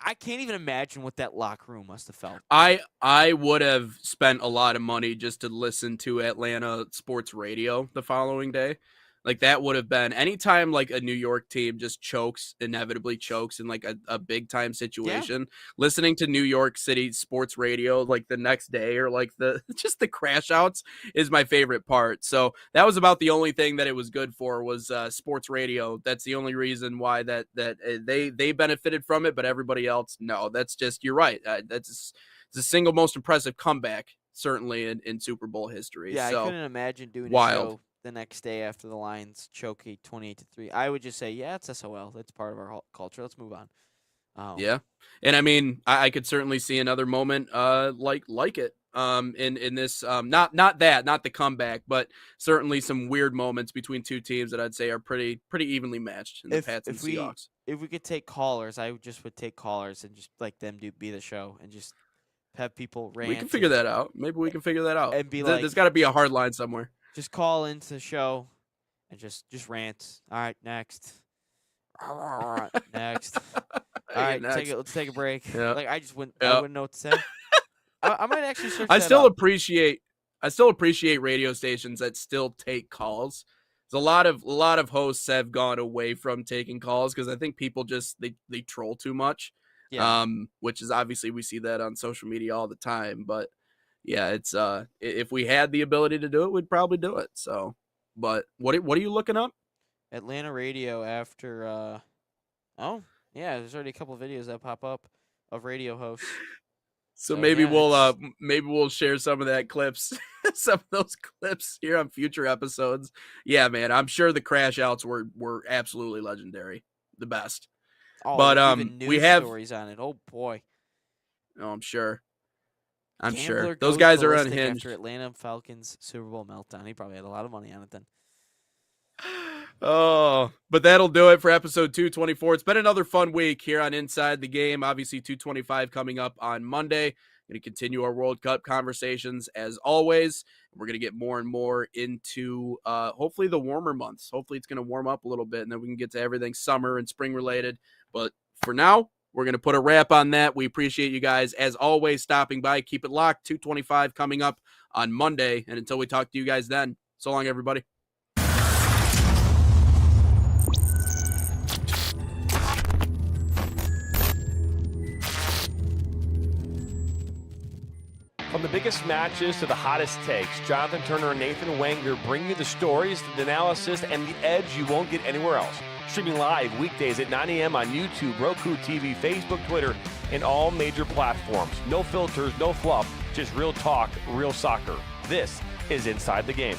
I can't even imagine what that locker room must have felt. I would have spent a lot of money just to listen to Atlanta sports radio the following day. Like that would have been anytime like a New York team just inevitably chokes in like a big time situation. Listening to New York City sports radio like the next day, or like just the crash outs is my favorite part. So that was about the only thing that it was good for was sports radio. That's the only reason why that they benefited from it, but everybody else, no. That's just, you're right. It's the single most impressive comeback certainly in Super Bowl history. Yeah, so, I couldn't imagine doing wild. a show the next day after the Lions choke 28-3. I would just say, it's SOL. That's part of our culture. Let's move on. Yeah. And I mean, I could certainly see another moment like it in this not the comeback, but certainly some weird moments between two teams that I'd say are pretty evenly matched in the Pats and Seahawks. If we could take callers, I would take callers and just like them be the show and just have people rant. We can figure that out. Maybe we can figure that out. And be like, there's got to be a hard line somewhere. Just call into the show and just rant. All right, next. Next. All right, next. let's take a break. Yeah. Like I wouldn't know what to say. I might actually search I that still up. appreciate radio stations that still take calls. There's a lot of hosts have gone away from taking calls because I think people just they troll too much. Yeah. Which is obviously we see that on social media all the time, but yeah, it's if we had the ability to do it, we'd probably do it. So, but what are you looking up? Atlanta radio after there's already a couple of videos that pop up of radio hosts. So maybe we'll share some of that clips, some of those clips here on future episodes. Yeah, man, I'm sure the crash outs were absolutely legendary, the best. Oh, but even news we have stories on it. Oh boy. Oh, I'm sure. Gambler Those goes guys are ballistic unhinged. After Atlanta Falcons Super Bowl meltdown, he probably had a lot of money on it then. Oh, But that'll do it for episode 224. It's been another fun week here on Inside the Game. Obviously, 225 coming up on Monday. Going to continue our World Cup conversations as always. We're going to get more and more into hopefully the warmer months. Hopefully it's going to warm up a little bit, and then we can get to everything summer and spring related. But for now, we're going to put a wrap on that. We appreciate you guys, as always, stopping by. Keep it locked. 225 coming up on Monday. And until we talk to you guys then, so long, everybody. From the biggest matches to the hottest takes, Jonathan Turner and Nathan Wenger bring you the stories, the analysis, and the edge you won't get anywhere else. Streaming live weekdays at 9 a.m. on YouTube, Roku TV, Facebook, Twitter, and all major platforms. No filters, no fluff, just real talk, real soccer. This is Inside the Game.